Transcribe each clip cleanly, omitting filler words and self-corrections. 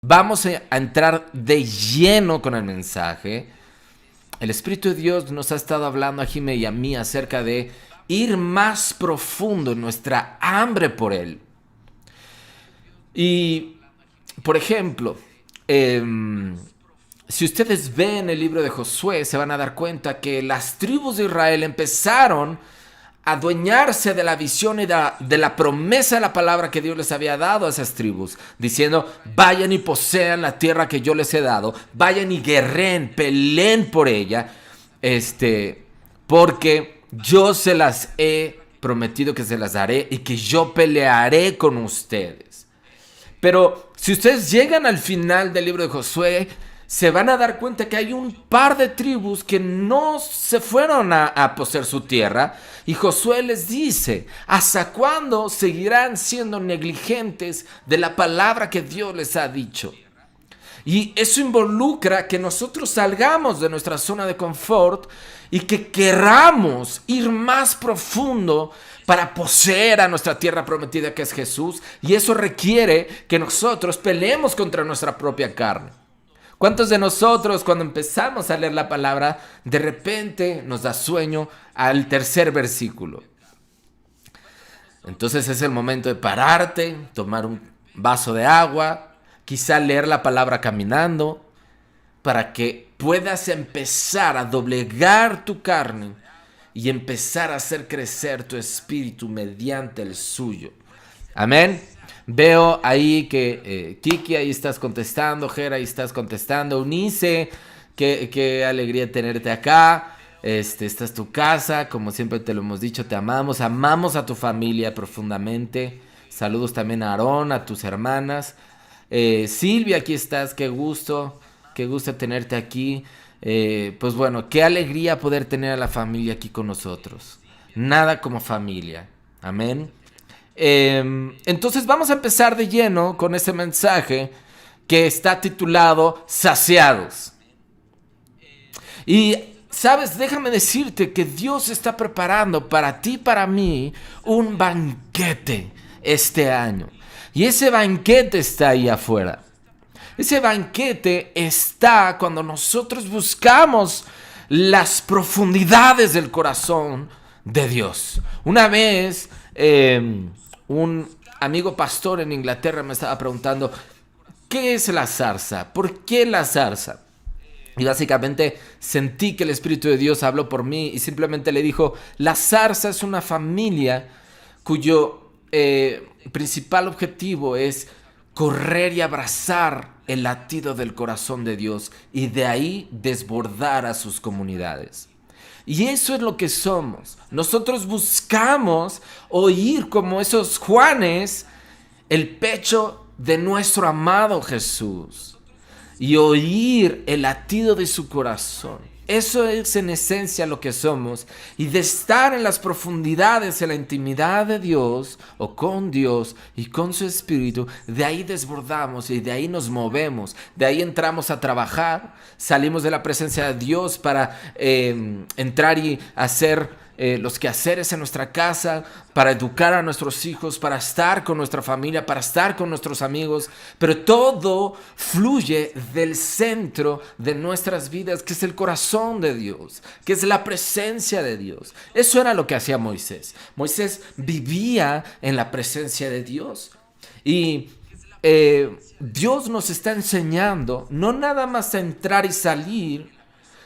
Vamos a entrar de lleno con el mensaje. El Espíritu de Dios nos ha estado hablando a Jimé y a mí acerca de ir más profundo en nuestra hambre por Él. Y, por ejemplo, si ustedes ven el libro de Josué, se van a dar cuenta que las tribus de Israel empezaron a adueñarse de la visión y de la promesa de la palabra que Dios les había dado a esas tribus, diciendo: vayan y posean la tierra que yo les he dado, vayan y guerren, peleen por ella, porque yo se las he prometido que se las daré y que yo pelearé con ustedes. Pero si ustedes llegan al final del libro de Josué, se van a dar cuenta que hay un par de tribus que no se fueron a poseer su tierra. Y Josué les dice: ¿hasta cuándo seguirán siendo negligentes de la palabra que Dios les ha dicho? Y eso involucra que nosotros salgamos de nuestra zona de confort y que queramos ir más profundo para poseer a nuestra tierra prometida, que es Jesús. Y eso requiere que nosotros peleemos contra nuestra propia carne. ¿Cuántos de nosotros, cuando empezamos a leer la palabra, de repente nos da sueño al tercer versículo? Entonces es el momento de pararte, tomar un vaso de agua, quizá leer la palabra caminando, para que puedas empezar a doblegar tu carne y empezar a hacer crecer tu espíritu mediante el suyo. Amén. Veo ahí que Kiki, ahí estás contestando, Jera, ahí estás contestando, Unice, qué alegría tenerte acá. Esta es tu casa, como siempre te lo hemos dicho, te amamos a tu familia profundamente. Saludos también a Aarón, a tus hermanas. Silvia, aquí estás, qué gusto tenerte aquí. Pues bueno, qué alegría poder tener a la familia aquí con nosotros. Nada como familia, amén. Entonces vamos a empezar de lleno con ese mensaje que está titulado Saciados. Y sabes, déjame decirte que Dios está preparando para ti y para mí un banquete este año. Y ese banquete está ahí afuera. Ese banquete está cuando nosotros buscamos las profundidades del corazón de Dios. Una vez un amigo pastor en Inglaterra me estaba preguntando: ¿qué es la zarza? ¿Por qué la zarza? Y básicamente sentí que el Espíritu de Dios habló por mí y simplemente le dijo: la zarza es una familia cuyo principal objetivo es correr y abrazar el latido del corazón de Dios y de ahí desbordar a sus comunidades. Y eso es lo que somos. Nosotros buscamos oír, como esos Juanes, el pecho de nuestro amado Jesús y oír el latido de su corazón. Eso es en esencia lo que somos. Y de estar en las profundidades, en la intimidad de Dios o con Dios y con su Espíritu, de ahí desbordamos y de ahí nos movemos. De ahí entramos a trabajar, salimos de la presencia de Dios para entrar y hacer los quehaceres en nuestra casa, para educar a nuestros hijos, para estar con nuestra familia, para estar con nuestros amigos. Pero todo fluye del centro de nuestras vidas, que es el corazón de Dios, que es la presencia de Dios. Eso era lo que hacía Moisés. Moisés vivía en la presencia de Dios. Y Dios nos está enseñando no nada más a entrar y salir,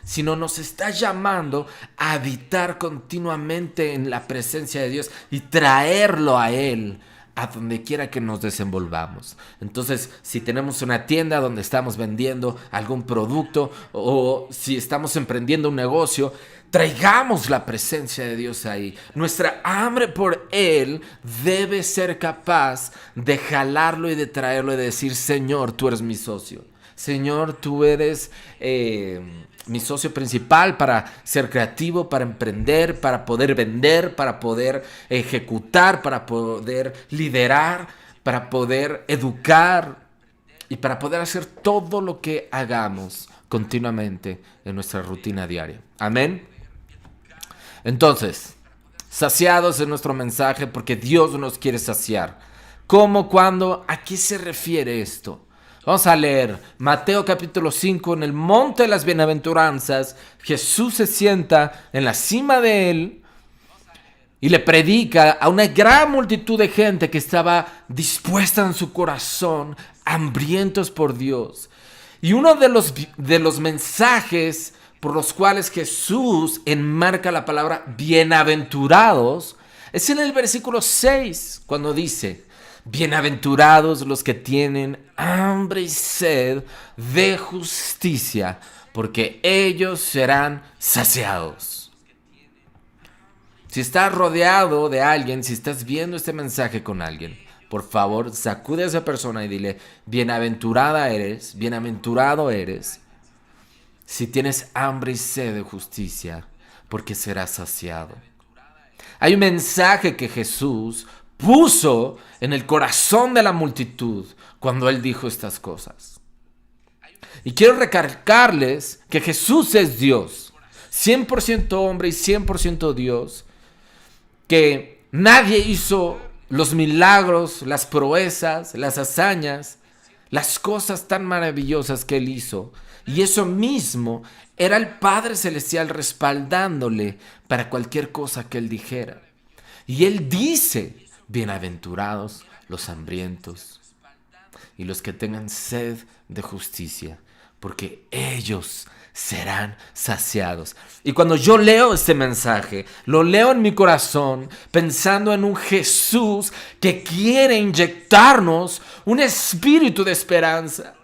sino nos está llamando a habitar continuamente en la presencia de Dios y traerlo a Él a donde quiera que nos desenvolvamos. Entonces, si tenemos una tienda donde estamos vendiendo algún producto o si estamos emprendiendo un negocio, traigamos la presencia de Dios ahí. Nuestra hambre por Él debe ser capaz de jalarlo y de traerlo y de decir: Señor, tú eres mi socio. Señor, tú eres mi socio principal para ser creativo, para emprender, para poder vender, para poder ejecutar, para poder liderar, para poder educar y para poder hacer todo lo que hagamos continuamente en nuestra rutina diaria. Amén. Entonces, saciados en nuestro mensaje porque Dios nos quiere saciar. ¿Cómo? ¿Cuándo? ¿A qué se refiere esto? Vamos a leer Mateo capítulo 5, en el monte de las bienaventuranzas. Jesús se sienta en la cima de él y le predica a una gran multitud de gente que estaba dispuesta en su corazón, hambrientos por Dios. Y uno de los mensajes por los cuales Jesús enmarca la palabra bienaventurados es en el versículo 6, cuando dice: bienaventurados los que tienen hambre y sed de justicia, porque ellos serán saciados. Si estás rodeado de alguien, si estás viendo este mensaje con alguien, por favor, sacude a esa persona y dile: bienaventurada eres, bienaventurado eres, si tienes hambre y sed de justicia, porque serás saciado. Hay un mensaje que Jesús puso en el corazón de la multitud cuando Él dijo estas cosas. Y quiero recalcarles que Jesús es Dios, 100% hombre y 100% Dios, que nadie hizo los milagros, las proezas, las hazañas, las cosas tan maravillosas que Él hizo. Y eso mismo era el Padre Celestial respaldándole para cualquier cosa que Él dijera. Y Él dice: bienaventurados los hambrientos y los que tengan sed de justicia, porque ellos serán saciados. Y cuando yo leo este mensaje, lo leo en mi corazón pensando en un Jesús que quiere inyectarnos un espíritu de esperanza,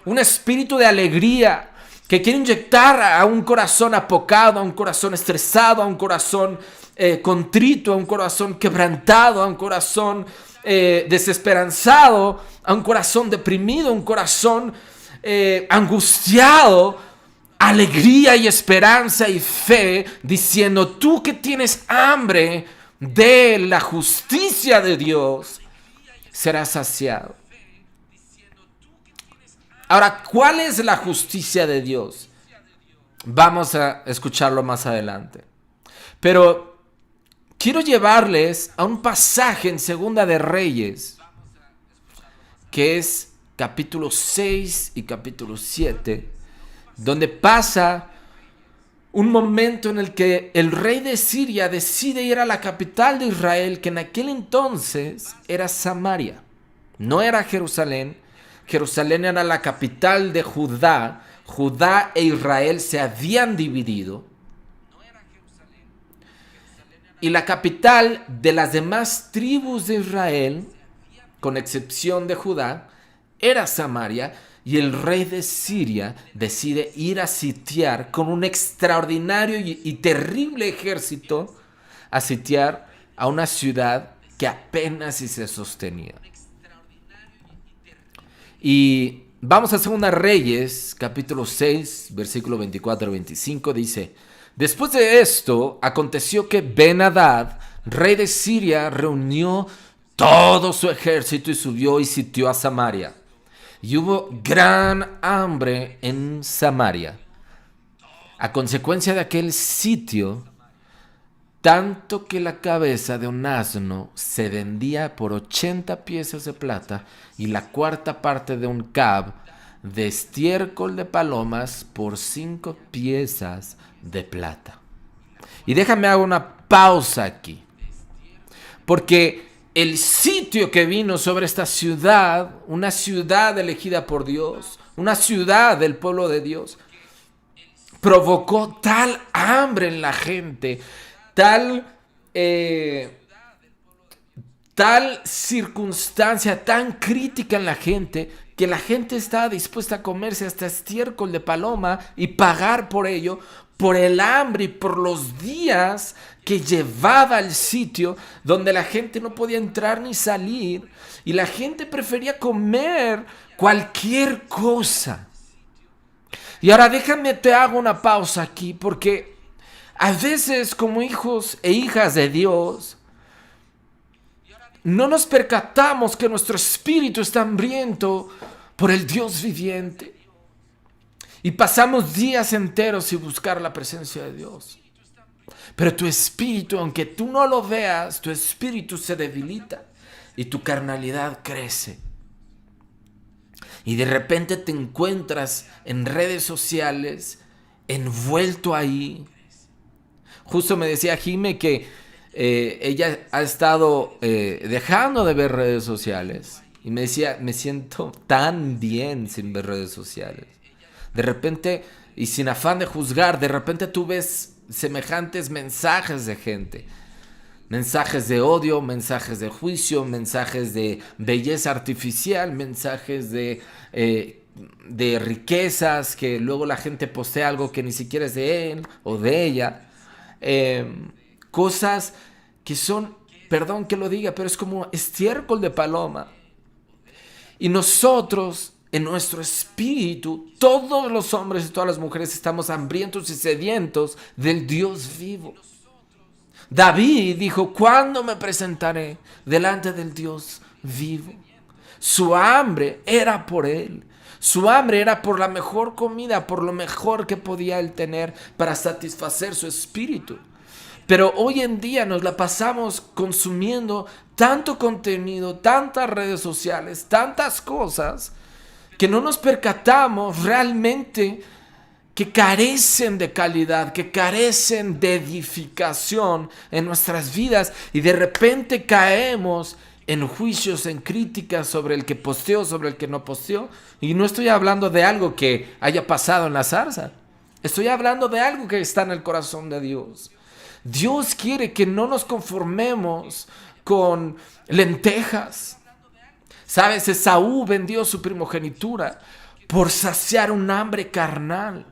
un espíritu de alegría, que quiere inyectar a un corazón apocado, a un corazón estresado, a un corazón contrito, a un corazón quebrantado, a un corazón desesperanzado, a un corazón deprimido, a un corazón angustiado, alegría y esperanza y fe, diciendo: tú que tienes hambre de la justicia de Dios, serás saciado. Ahora, ¿cuál es la justicia de Dios? Vamos a escucharlo más adelante. Pero quiero llevarles a un pasaje en Segunda de Reyes, que es capítulo 6 y capítulo 7, donde pasa un momento en el que el rey de Siria decide ir a la capital de Israel, que en aquel entonces era Samaria, no era Jerusalén. Jerusalén era la capital de Judá. Judá e Israel se habían dividido. Y la capital de las demás tribus de Israel, con excepción de Judá, era Samaria. Y el rey de Siria decide ir a sitiar con un extraordinario y terrible ejército, a sitiar a una ciudad que apenas si se sostenía. Y vamos a 2 Reyes, capítulo 6, versículo 24-25, dice: después de esto, aconteció que Ben-Hadad, rey de Siria, reunió todo su ejército y subió y sitió a Samaria. Y hubo gran hambre en Samaria. A consecuencia de aquel sitio, tanto que la cabeza de un asno se vendía por 80 piezas de plata y la cuarta parte de un cab de estiércol de palomas por 5 piezas de plata. Y déjame hacer una pausa aquí, porque el sitio que vino sobre esta ciudad, una ciudad elegida por Dios, una ciudad del pueblo de Dios, provocó tal hambre en la gente, tal circunstancia tan crítica en la gente, que la gente estaba dispuesta a comerse hasta estiércol de paloma y pagar por ello, por el hambre y por los días que llevaba al sitio donde la gente no podía entrar ni salir, y la gente prefería comer cualquier cosa. Y ahora déjame te hago una pausa aquí, porque a veces, como hijos e hijas de Dios, no nos percatamos que nuestro espíritu está hambriento por el Dios viviente. Y pasamos días enteros sin buscar la presencia de Dios. Pero tu espíritu, aunque tú no lo veas, tu espíritu se debilita y tu carnalidad crece. Y de repente te encuentras en redes sociales, envuelto ahí. Justo me decía Jime que ella ha estado dejando de ver redes sociales. Y me decía, me siento tan bien sin ver redes sociales. De repente, y sin afán de juzgar, de repente tú ves semejantes mensajes de gente. Mensajes de odio, mensajes de juicio, mensajes de belleza artificial, mensajes de riquezas, que luego la gente postea algo que ni siquiera es de él o de ella. Cosas que son, perdón que lo diga, pero es como estiércol de paloma. Y nosotros, en nuestro espíritu, todos los hombres y todas las mujeres estamos hambrientos y sedientos del Dios vivo. David dijo, ¿cuándo me presentaré delante del Dios vivo? Su hambre era por él. Su hambre era por la mejor comida, por lo mejor que podía él tener para satisfacer su espíritu. Pero hoy en día nos la pasamos consumiendo tanto contenido, tantas redes sociales, tantas cosas, que no nos percatamos realmente que carecen de calidad, que carecen de edificación en nuestras vidas, y de repente caemos en juicios, en críticas sobre el que posteó, sobre el que no posteó. Y no estoy hablando de algo que haya pasado en la zarza. Estoy hablando de algo que está en el corazón de Dios. Dios quiere que no nos conformemos con lentejas. ¿Sabes? Esaú vendió su primogenitura por saciar un hambre carnal,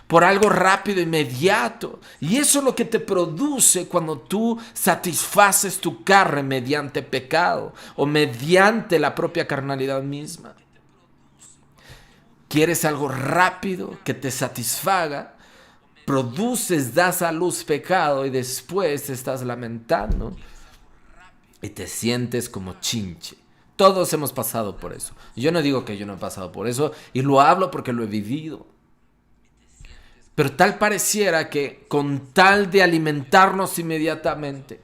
por algo rápido, inmediato. Y eso es lo que te produce cuando tú satisfaces tu carne mediante pecado o mediante la propia carnalidad misma. Quieres algo rápido que te satisfaga, produces, das a luz pecado y después te estás lamentando y te sientes como chinche. Todos hemos pasado por eso. Yo no digo que yo no he pasado por eso, y lo hablo porque lo he vivido. Pero tal pareciera que con tal de alimentarnos inmediatamente,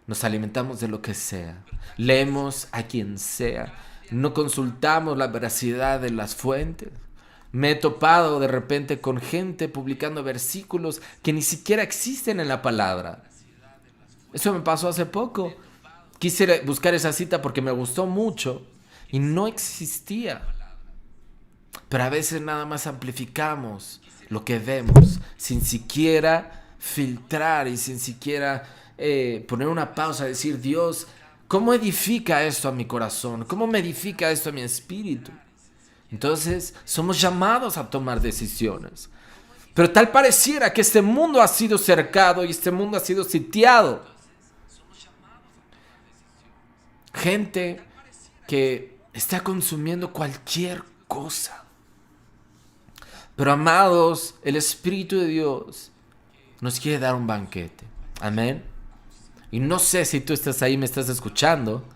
nos alimentamos de lo que sea, leemos a quien sea, no consultamos la veracidad de las fuentes. Me he topado de repente con gente publicando versículos que ni siquiera existen en la palabra. Eso me pasó hace poco. Quise buscar esa cita porque me gustó mucho y no existía. Pero a veces nada más amplificamos lo que vemos sin siquiera filtrar y sin siquiera poner una pausa, decir, Dios, ¿cómo edifica esto a mi corazón? ¿Cómo me edifica esto a mi espíritu? Entonces somos llamados a tomar decisiones. Pero tal pareciera que este mundo ha sido cercado y este mundo ha sido sitiado. Gente que está consumiendo cualquier cosa. Pero amados, el Espíritu de Dios nos quiere dar un banquete. Amén. Y no sé si tú estás ahí, me estás escuchando,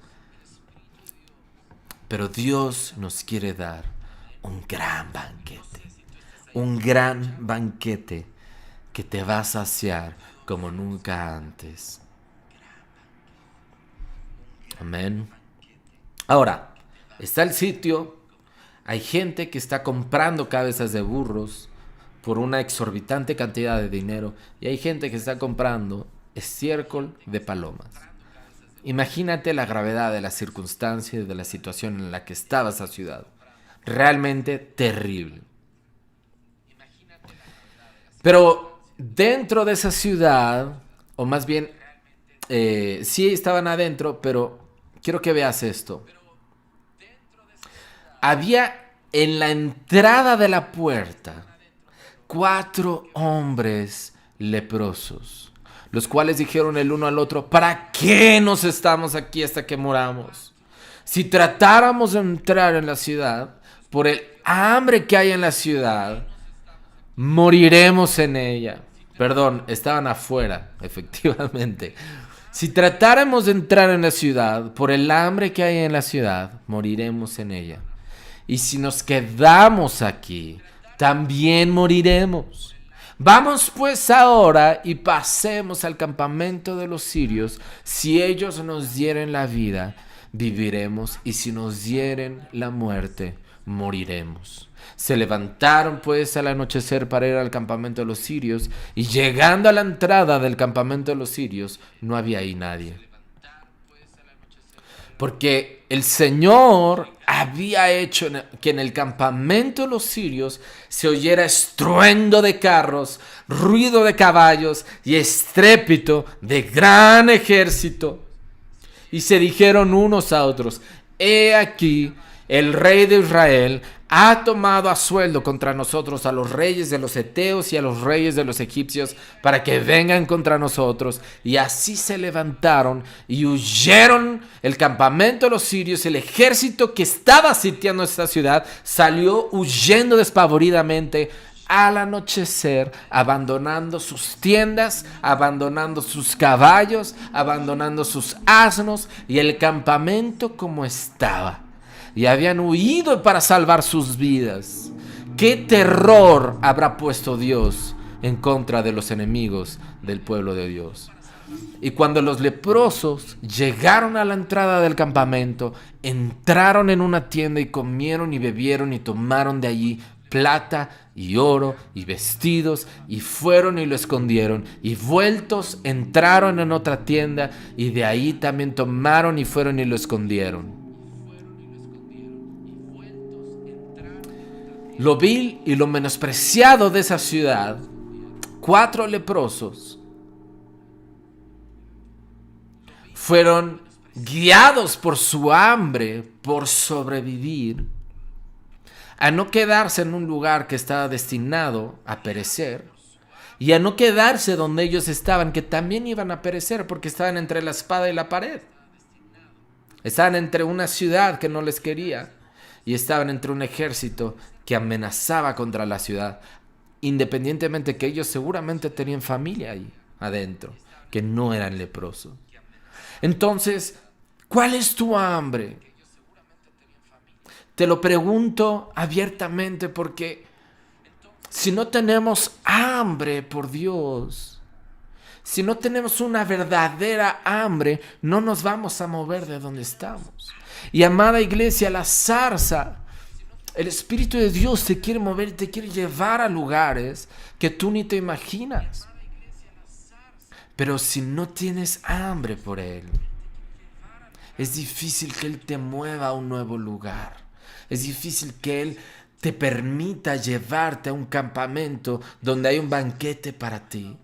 pero Dios nos quiere dar un gran banquete. Un gran banquete que te va a saciar como nunca antes. Amén. Ahora, está el sitio. Hay gente que está comprando cabezas de burros por una exorbitante cantidad de dinero. Y hay gente que está comprando estiércol de palomas. Imagínate la gravedad de la circunstancia y de la situación en la que estaba esa ciudad. Realmente terrible. Pero dentro de esa ciudad, o más bien, sí estaban adentro, pero quiero que veas esto. Había en la entrada de la puerta 4 hombres leprosos, los cuales dijeron el uno al otro, ¿para qué nos estamos aquí hasta que moramos? Si tratáramos de entrar en la ciudad, por el hambre que hay en la ciudad, moriremos en ella. Perdón, estaban afuera, efectivamente. Si tratáramos de entrar en la ciudad, por el hambre que hay en la ciudad, moriremos en ella. Y si nos quedamos aquí, también moriremos. Vamos pues ahora y pasemos al campamento de los sirios. Si ellos nos dieren la vida, viviremos, y si nos dieren la muerte, moriremos. Se levantaron pues al anochecer para ir al campamento de los sirios, y llegando a la entrada del campamento de los sirios, no había ahí nadie. Porque el Señor había hecho que en el campamento de los sirios se oyera estruendo de carros, ruido de caballos y estrépito de gran ejército. Y se dijeron unos a otros: he aquí, el rey de Israel ha tomado a sueldo contra nosotros a los reyes de los heteos y a los reyes de los egipcios para que vengan contra nosotros. Y así se levantaron y huyeron el campamento de los sirios. El ejército que estaba sitiando esta ciudad salió huyendo despavoridamente al anochecer, abandonando sus tiendas, abandonando sus caballos, abandonando sus asnos y el campamento como estaba. Y habían huido para salvar sus vidas. ¿Qué terror habrá puesto Dios en contra de los enemigos del pueblo de Dios? Y cuando los leprosos llegaron a la entrada del campamento, entraron en una tienda y comieron y bebieron y tomaron de allí plata y oro y vestidos, y fueron y lo escondieron, y vueltos entraron en otra tienda y de ahí también tomaron y fueron y lo escondieron. Lo vil y lo menospreciado de esa ciudad, 4 leprosos fueron guiados por su hambre, por sobrevivir, a no quedarse en un lugar que estaba destinado a perecer, y a no quedarse donde ellos estaban, que también iban a perecer, porque estaban entre la espada y la pared. Estaban entre una ciudad que no les quería, y estaban entre un ejército que amenazaba contra la ciudad, independientemente que ellos seguramente tenían familia ahí adentro, que no eran leprosos. Entonces, ¿cuál es tu hambre? Te lo pregunto abiertamente, porque si no tenemos hambre por Dios, si no tenemos una verdadera hambre, no nos vamos a mover de donde estamos. Y amada iglesia, la zarza, el Espíritu de Dios te quiere mover, te quiere llevar a lugares que tú ni te imaginas. Pero si no tienes hambre por Él, es difícil que Él te mueva a un nuevo lugar. Es difícil que Él te permita llevarte a un campamento donde hay un banquete para ti.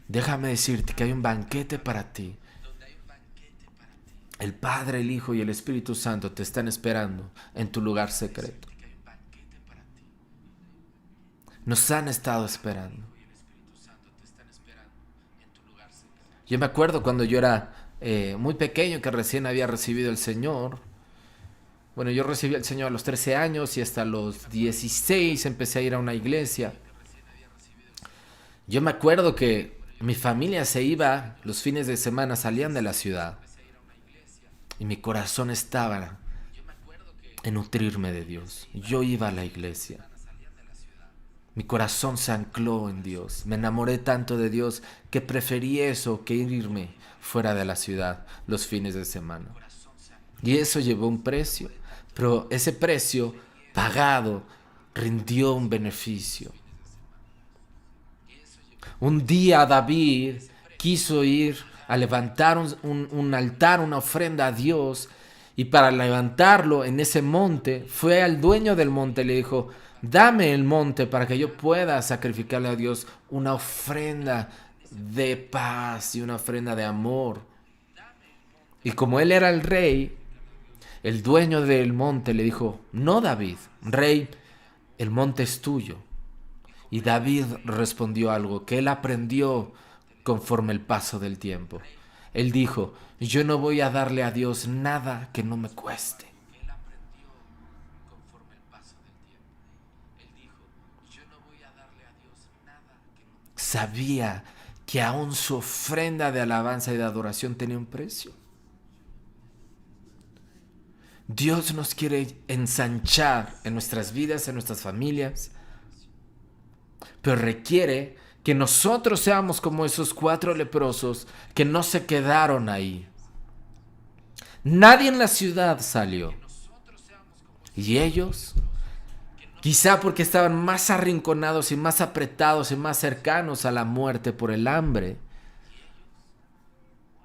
Déjame decirte que hay un banquete para ti. El Padre, el Hijo y el Espíritu Santo te están esperando en tu lugar secreto. Nos han estado esperando. Yo me acuerdo cuando yo era muy pequeño, que recién había recibido el Señor. Bueno, yo recibí al Señor a los 13 años y hasta los 16 empecé a ir a una iglesia. Yo me acuerdo que mi familia se iba, los fines de semana salían de la ciudad. Y mi corazón estaba en nutrirme de Dios. Yo iba a la iglesia. Mi corazón se ancló en Dios. Me enamoré tanto de Dios que preferí eso que irme fuera de la ciudad los fines de semana. Y eso llevó un precio. Pero ese precio pagado rindió un beneficio. Un día David quiso ir a levantar un altar, una ofrenda a Dios, y para levantarlo en ese monte, fue al dueño del monte y le dijo: dame el monte para que yo pueda sacrificarle a Dios una ofrenda de paz y una ofrenda de amor. Y como él era el rey, el dueño del monte le dijo: no, David, rey, el monte es tuyo. Y David respondió algo que él aprendió conforme el paso del tiempo. Él dijo: yo no voy a darle a Dios nada que no me cueste. Sabía que aún su ofrenda de alabanza y de adoración tenía un precio. Dios nos quiere ensanchar en nuestras vidas, en nuestras familias, pero requiere Que nosotros seamos como esos 4 leprosos que no se quedaron ahí. Nadie en la ciudad salió. Y ellos, quizá porque estaban más arrinconados y más apretados y más cercanos a la muerte por el hambre.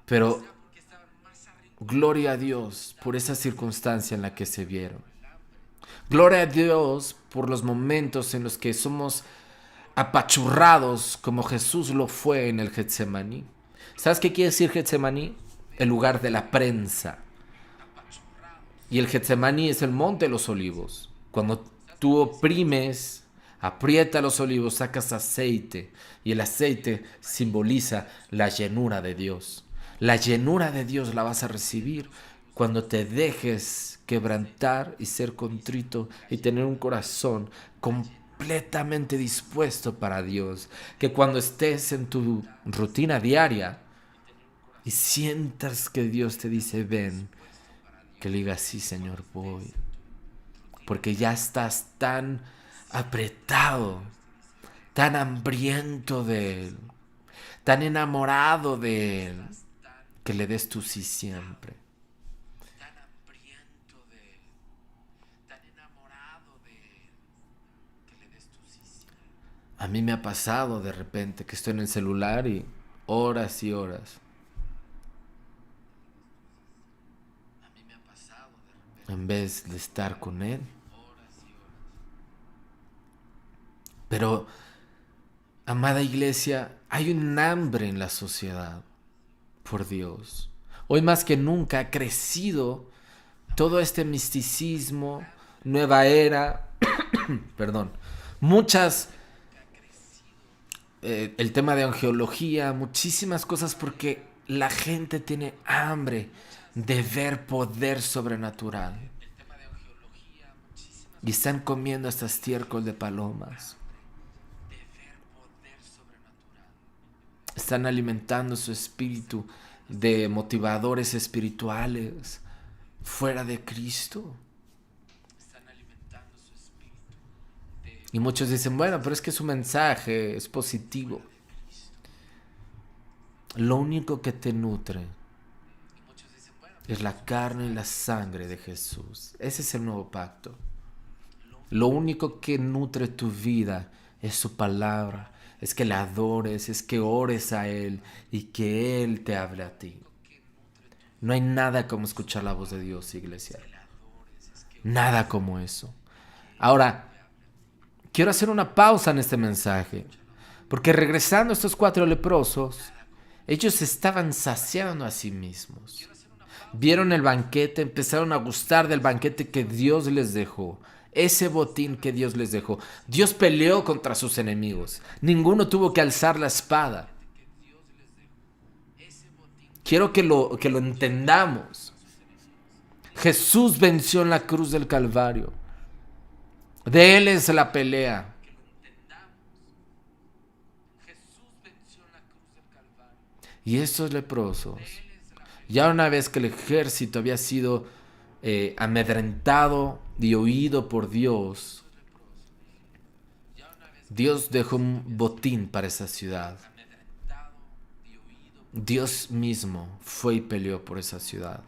Pero gloria a Dios por esa circunstancia en la que se vieron. Gloria a Dios por los momentos en los que somos apachurrados como Jesús lo fue en el Getsemaní. ¿Sabes qué quiere decir Getsemaní? El lugar de la prensa. Y el Getsemaní es el monte de los olivos. Cuando tú oprimes, aprietas los olivos, sacas aceite. Y el aceite simboliza la llenura de Dios. La llenura de Dios la vas a recibir cuando te dejes quebrantar y ser contrito y tener un corazón completamente dispuesto para Dios. Que cuando estés en tu rutina diaria y sientas que Dios te dice ven, que le digas sí, Señor, voy. Porque ya estás tan apretado, tan hambriento de Él, tan enamorado de Él, que le des tu sí siempre. A mí me ha pasado de repente que estoy en el celular y horas y horas. En vez de estar con Él. Pero, amada iglesia, hay un hambre en la sociedad por Dios. Hoy más que nunca ha crecido todo este misticismo, nueva era, perdón, muchas, el tema de angeología, muchísimas cosas porque la gente tiene hambre de ver poder sobrenatural. Y están comiendo hasta estiércol de palomas. Están alimentando su espíritu de motivadores espirituales fuera de Cristo. Y muchos dicen, bueno, pero es que su mensaje es positivo. Lo único que te nutre es la carne y la sangre de Jesús. Ese es el nuevo pacto. Lo único que nutre tu vida es su palabra. Es que la adores, es que ores a Él y que Él te hable a ti. No hay nada como escuchar la voz de Dios, iglesia. Nada como eso. Ahora, quiero hacer una pausa en este mensaje. Porque regresando a estos 4 leprosos, ellos estaban saciando a sí mismos. Vieron el banquete, empezaron a gustar del banquete que Dios les dejó. Ese botín que Dios les dejó. Dios peleó contra sus enemigos. Ninguno tuvo que alzar la espada. Quiero que lo entendamos. Jesús venció en la cruz del Calvario. De Él es la pelea. Y estos leprosos, ya una vez que el ejército había sido amedrentado y oído por Dios, Dios dejó un botín para esa ciudad. Dios mismo fue y peleó por esa ciudad.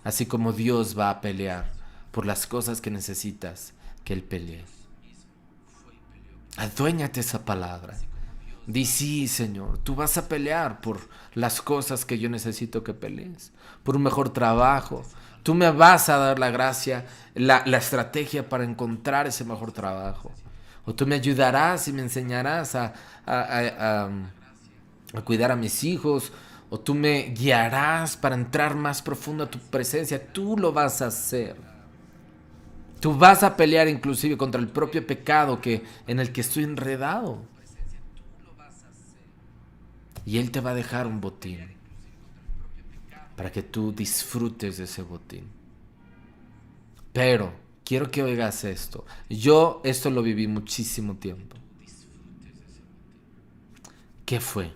Así como Dios va a pelear por las cosas que necesitas que Él pelee. Aduéñate esa palabra. Di sí, Señor, tú vas a pelear por las cosas que yo necesito que pelees. Por un mejor trabajo. Tú me vas a dar la gracia, la estrategia para encontrar ese mejor trabajo. O tú me ayudarás y me enseñarás a cuidar a mis hijos. O tú me guiarás para entrar más profundo a tu presencia. Tú lo vas a hacer. Tú vas a pelear inclusive contra el propio pecado en el que estoy enredado. Y Él te va a dejar un botín para que tú disfrutes de ese botín. Pero quiero que oigas esto. Yo esto lo viví muchísimo tiempo. ¿Qué fue?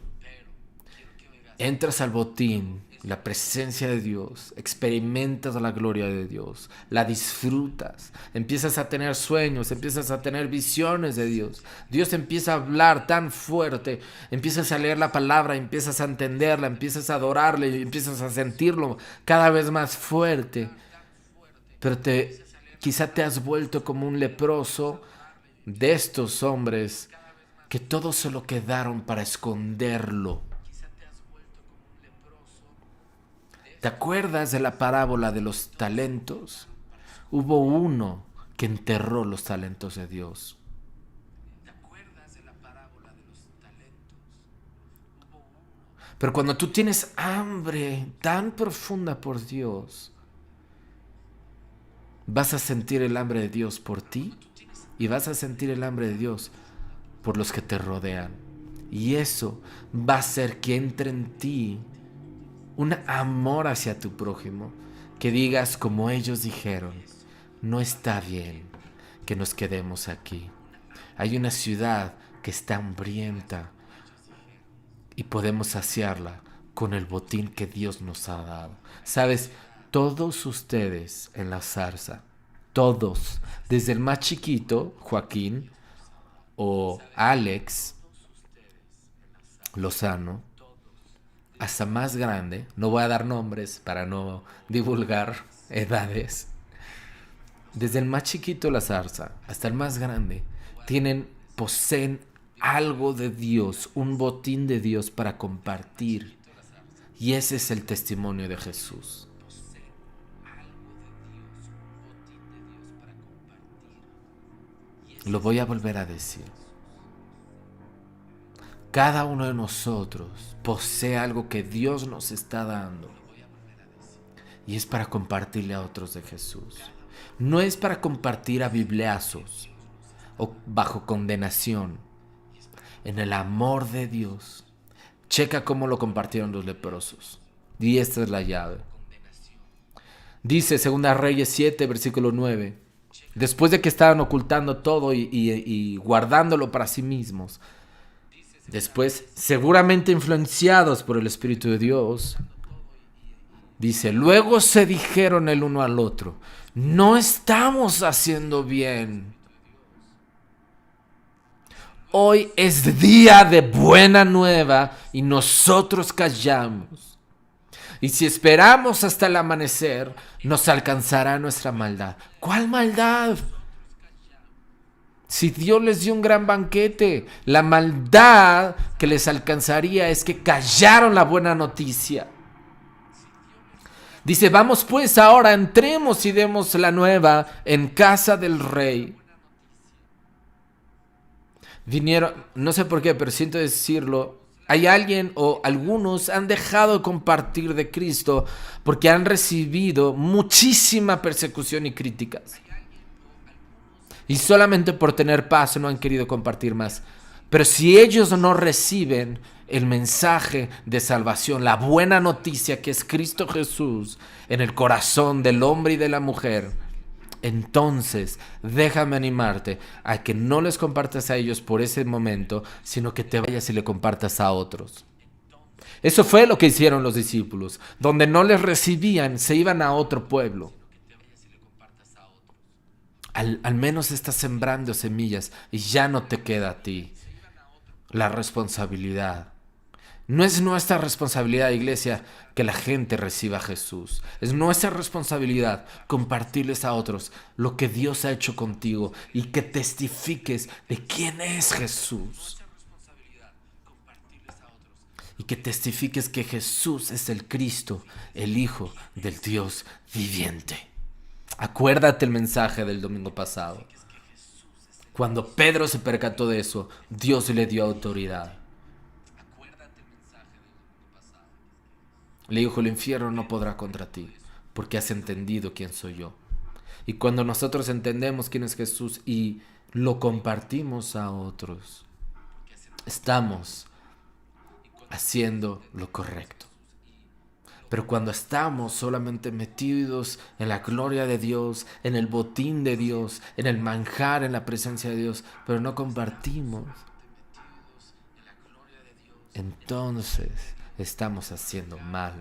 Entras al botín, la presencia de Dios, experimentas la gloria de Dios, la disfrutas, empiezas a tener sueños, empiezas a tener visiones de Dios. Dios empieza a hablar tan fuerte, empiezas a leer la palabra, empiezas a entenderla, empiezas a adorarle, empiezas a sentirlo cada vez más fuerte. Pero quizá te has vuelto como un leproso de estos hombres que todos se lo quedaron para esconderlo. ¿Te acuerdas de la parábola de los talentos? Hubo uno que enterró los talentos de Dios. Pero cuando tú tienes hambre tan profunda por Dios, vas a sentir el hambre de Dios por ti y vas a sentir el hambre de Dios por los que te rodean. Y eso va a hacer que entre en ti un amor hacia tu prójimo, que digas como ellos dijeron, no está bien que nos quedemos aquí. Hay una ciudad que está hambrienta y podemos saciarla con el botín que Dios nos ha dado. ¿Sabes? Todos ustedes en la zarza, todos, desde el más chiquito, Joaquín, o Alex Lozano, hasta más grande, no voy a dar nombres para no divulgar edades, desde el más chiquito la zarza hasta el más grande, poseen algo de Dios, un botín de Dios para compartir. Y ese es el testimonio de Jesús. Lo voy a volver a decir. Cada uno de nosotros posee algo que Dios nos está dando. Y es para compartirle a otros de Jesús. No es para compartir a bibliazos o bajo condenación. En el amor de Dios. Checa cómo lo compartieron los leprosos. Y esta es la llave. Dice 2 Reyes 7, versículo 9. Después de que estaban ocultando todo y guardándolo para sí mismos. Después, seguramente influenciados por el Espíritu de Dios, dice, luego se dijeron el uno al otro, no estamos haciendo bien. Hoy es día de buena nueva y nosotros callamos. Y si esperamos hasta el amanecer, nos alcanzará nuestra maldad. ¿Cuál maldad? Si Dios les dio un gran banquete, la maldad que les alcanzaría es que callaron la buena noticia. Dice, vamos pues ahora, entremos y demos la nueva en casa del rey. Vinieron, no sé por qué, pero siento decirlo, hay alguien o algunos han dejado de compartir de Cristo porque han recibido muchísima persecución y críticas. Y solamente por tener paz no han querido compartir más. Pero si ellos no reciben el mensaje de salvación, la buena noticia que es Cristo Jesús en el corazón del hombre y de la mujer, entonces déjame animarte a que no les compartas a ellos por ese momento, sino que te vayas y le compartas a otros. Eso fue lo que hicieron los discípulos. Donde no les recibían, se iban a otro pueblo. Al menos estás sembrando semillas y ya no te queda a ti la responsabilidad. No es nuestra responsabilidad, iglesia, que la gente reciba a Jesús. Es nuestra responsabilidad compartirles a otros lo que Dios ha hecho contigo y que testifiques de quién es Jesús. Y que testifiques que Jesús es el Cristo, el Hijo del Dios viviente. Acuérdate el mensaje del domingo pasado. Cuando Pedro se percató de eso, Dios le dio autoridad. Le dijo, el infierno no podrá contra ti, porque has entendido quién soy yo. Y cuando nosotros entendemos quién es Jesús y lo compartimos a otros, estamos haciendo lo correcto. Pero cuando estamos solamente metidos en la gloria de Dios, en el botín de Dios, en el manjar, en la presencia de Dios, pero no compartimos, entonces estamos haciendo mal.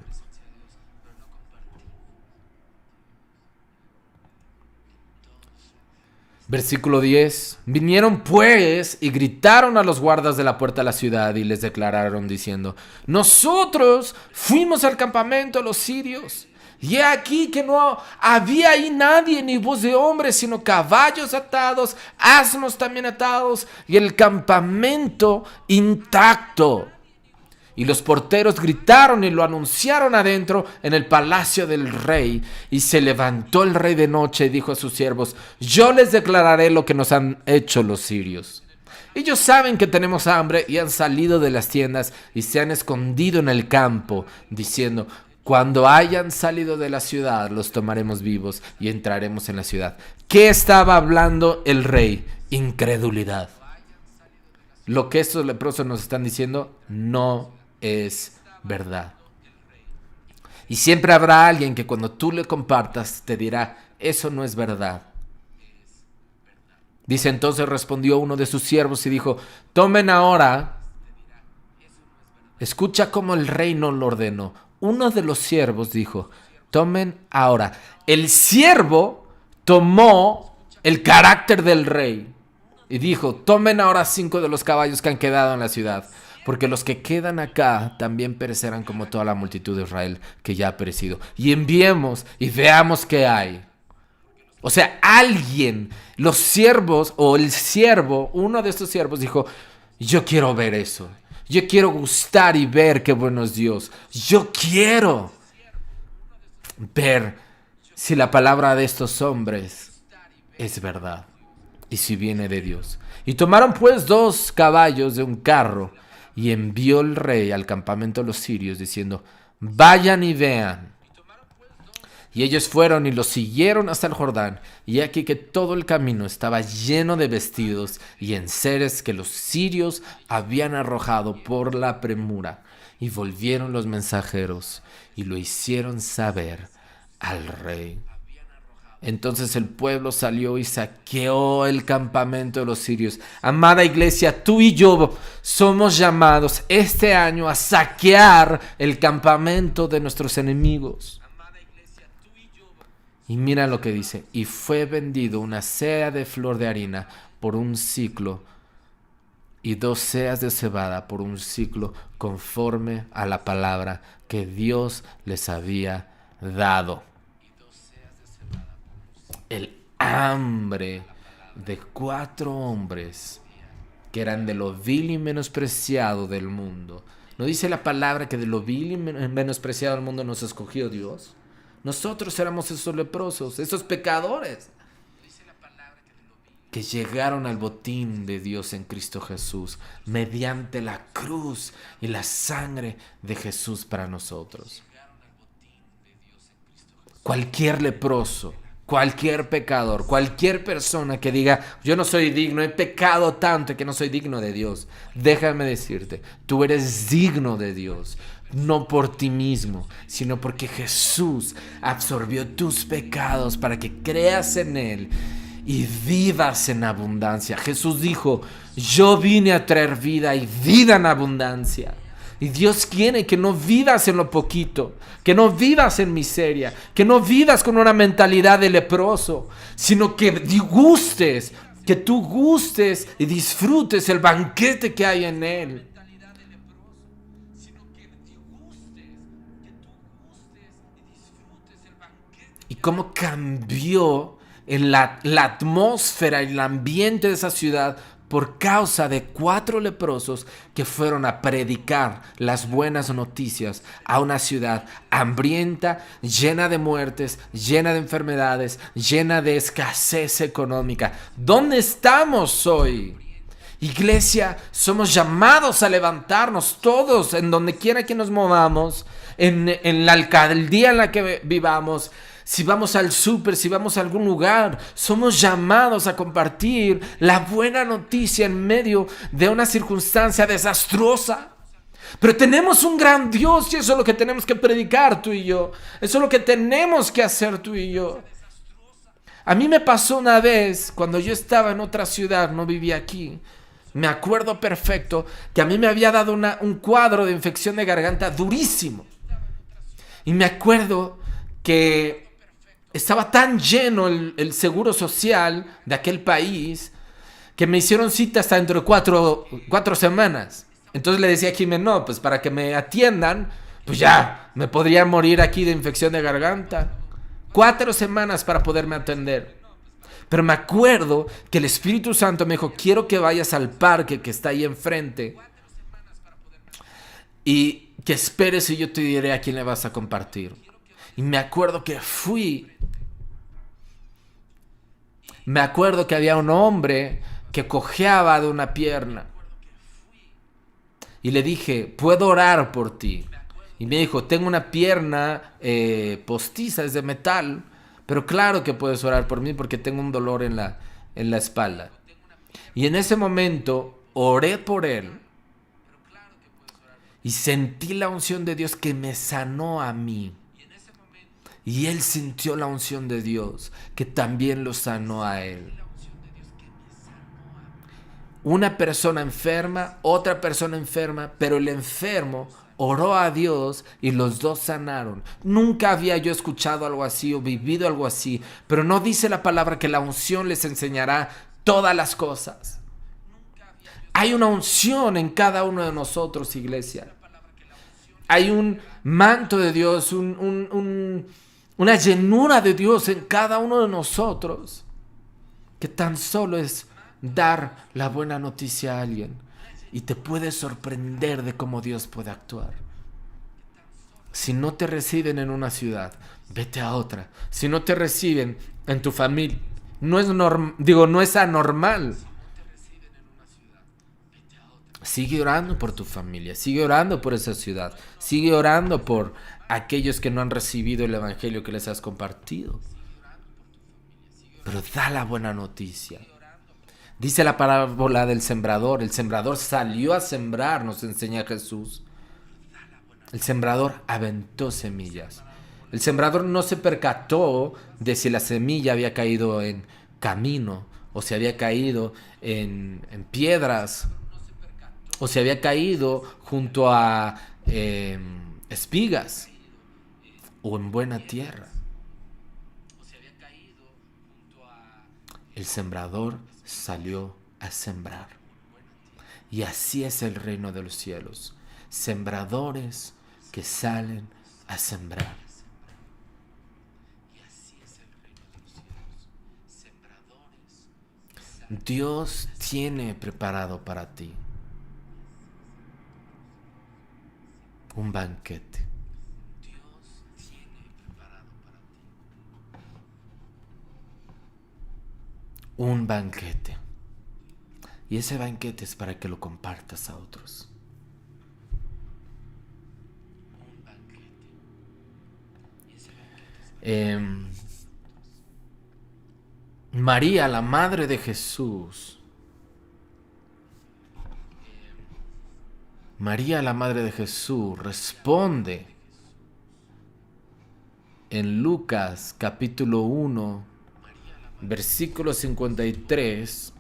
Versículo 10. Vinieron pues y gritaron a los guardas de la puerta de la ciudad y les declararon diciendo: nosotros fuimos al campamento de los sirios, y he aquí que no había ahí nadie, ni voz de hombre, sino caballos atados, asnos también atados, y el campamento intacto. Y los porteros gritaron y lo anunciaron adentro en el palacio del rey. Y se levantó el rey de noche y dijo a sus siervos: yo les declararé lo que nos han hecho los sirios. Ellos saben que tenemos hambre y han salido de las tiendas y se han escondido en el campo, diciendo: cuando hayan salido de la ciudad los tomaremos vivos y entraremos en la ciudad. ¿Qué estaba hablando el rey? Incredulidad. Lo que estos leprosos nos están diciendo no es verdad. Y siempre habrá alguien que cuando tú le compartas te dirá: eso no es verdad. Dice: entonces respondió uno de sus siervos y dijo: tomen ahora. Escucha cómo el rey no lo ordenó. Uno de los siervos dijo: tomen ahora. El siervo tomó el carácter del rey y dijo: tomen ahora 5 de los caballos que han quedado en la ciudad, porque los que quedan acá también perecerán como toda la multitud de Israel que ya ha perecido. Y enviemos y veamos qué hay. O sea, alguien, los siervos o el siervo, uno de estos siervos dijo: yo quiero ver eso. Yo quiero gustar y ver qué bueno es Dios. Yo quiero ver si la palabra de estos hombres es verdad y si viene de Dios. Y tomaron pues 2 caballos de un carro y envió el rey al campamento de los sirios diciendo: vayan y vean. Y ellos fueron y los siguieron hasta el Jordán. Y aquí que todo el camino estaba lleno de vestidos y enseres que los sirios habían arrojado por la premura. Y volvieron los mensajeros y lo hicieron saber al rey. Entonces el pueblo salió y saqueó el campamento de los sirios. Amada iglesia, tú y yo somos llamados este año a saquear el campamento de nuestros enemigos. Y mira lo que dice: y fue vendido una sea de flor de harina por un siclo y 2 seas de cebada por un siclo, conforme a la palabra que Dios les había dado. El hambre de 4 hombres que eran de lo vil y menospreciado del mundo. ¿No dice la palabra que de lo vil y menospreciado del mundo nos escogió Dios? Nosotros éramos esos leprosos, esos pecadores que llegaron al botín de Dios en Cristo Jesús mediante la cruz y la sangre de Jesús para nosotros. Cualquier leproso, cualquier pecador, cualquier persona que diga: yo no soy digno, he pecado tanto que no soy digno de Dios. Déjame decirte, tú eres digno de Dios. No por ti mismo, sino porque Jesús absorbió tus pecados para que creas en Él y vivas en abundancia. Jesús dijo: yo vine a traer vida y vida en abundancia. Y Dios quiere que no vivas en lo poquito, que no vivas en miseria, que no vivas con una mentalidad de leproso, sino que gustes, que tú gustes y disfrutes el banquete que hay en Él. Y cómo cambió en la atmósfera y el ambiente de esa ciudad por causa de 4 leprosos que fueron a predicar las buenas noticias a una ciudad hambrienta, llena de muertes, llena de enfermedades, llena de escasez económica. ¿Dónde estamos hoy? Iglesia, somos llamados a levantarnos todos, en donde quiera que nos movamos, en la alcaldía en la que vivamos. Si vamos al súper, si vamos a algún lugar, somos llamados a compartir la buena noticia en medio de una circunstancia desastrosa. Pero tenemos un gran Dios y eso es lo que tenemos que predicar tú y yo. Eso es lo que tenemos que hacer tú y yo. A mí me pasó una vez, cuando yo estaba en otra ciudad, no vivía aquí. Me acuerdo perfecto que a mí me había dado un cuadro de infección de garganta durísimo. Y me acuerdo que estaba tan lleno el seguro social de aquel país que me hicieron cita hasta dentro de cuatro semanas. Entonces le decía a Jiménez, no, pues para que me atiendan, pues ya, me podría morir aquí de infección de garganta. 4 semanas para poderme atender. Pero me acuerdo que el Espíritu Santo me dijo, quiero que vayas al parque que está ahí enfrente y que esperes y yo te diré a quién le vas a compartir. Y me acuerdo que fui. Me acuerdo que había un hombre que cojeaba de una pierna. Y le dije, ¿puedo orar por ti? Y me dijo, tengo una pierna postiza, es de metal, pero claro que puedes orar por mí porque tengo un dolor en la espalda. Y en ese momento oré por él y sentí la unción de Dios que me sanó a mí. Y él sintió la unción de Dios que también lo sanó a él. Una persona enferma, otra persona enferma, pero el enfermo oró a Dios y los dos sanaron. Nunca había yo escuchado algo así o vivido algo así, pero no dice la palabra que la unción les enseñará todas las cosas. Hay una unción en cada uno de nosotros, iglesia. Hay un manto de Dios, una llenura de Dios en cada uno de nosotros, que tan solo es dar la buena noticia a alguien y te puedes sorprender de cómo Dios puede actuar. Si no te reciben en una ciudad, vete a otra. Si no te reciben en tu familia, no es anormal. Sigue orando por tu familia, sigue orando por esa ciudad, sigue orando por aquellos que no han recibido el evangelio que les has compartido. Pero da la buena noticia. Dice la parábola del sembrador. El sembrador salió a sembrar, nos enseña Jesús. El sembrador aventó semillas. El sembrador no se percató de si la semilla había caído en camino, o si había caído en piedras, o si había caído junto a espigas, o en buena tierra. El sembrador salió a sembrar. Y así es el reino de los cielos. Sembradores que salen a sembrar. Dios tiene preparado para ti un banquete. Un banquete. Y ese banquete es para que lo compartas a otros. María, la madre de Jesús. María, la madre de Jesús, responde en Lucas capítulo 1, versículo 53.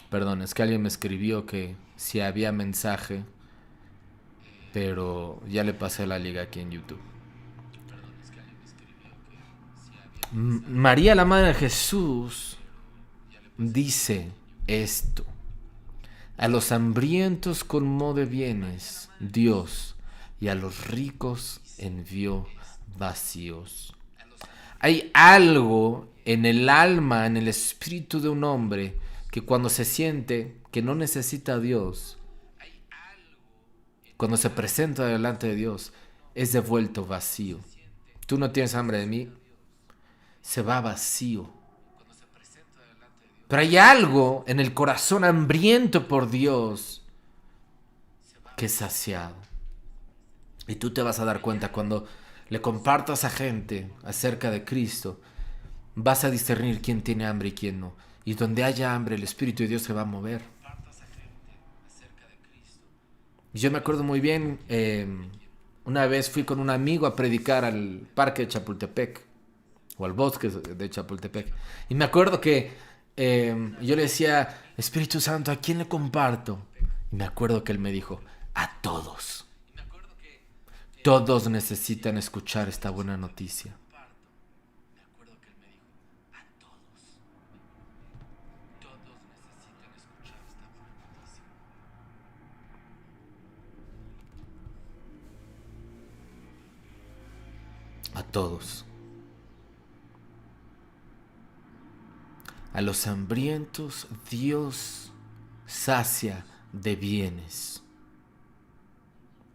Perdón, es que alguien me escribió que si había mensaje, pero ya le pasé la liga aquí en YouTube. María, la madre de Jesús, dice esto: a los hambrientos colmó de bienes Dios, y a los ricos envió vacíos. Hay algo en el alma, en el espíritu de un hombre, que cuando se siente que no necesita a Dios, cuando se presenta delante de Dios, es devuelto vacío. Tú no tienes hambre de mí, se va vacío. Pero hay algo en el corazón hambriento por Dios que es saciado. Y tú te vas a dar cuenta cuando le compartas a gente acerca de Cristo, vas a discernir quién tiene hambre y quién no. Y donde haya hambre, el Espíritu de Dios se va a mover. Yo me acuerdo muy bien, Una vez fui con un amigo a predicar al parque de Chapultepec, o al bosque de Chapultepec. Y me acuerdo que yo le decía, Espíritu Santo, ¿a quién le comparto? Y me acuerdo que él me dijo, a todos. Todos necesitan escuchar esta buena noticia. A todos. A los hambrientos Dios sacia de bienes.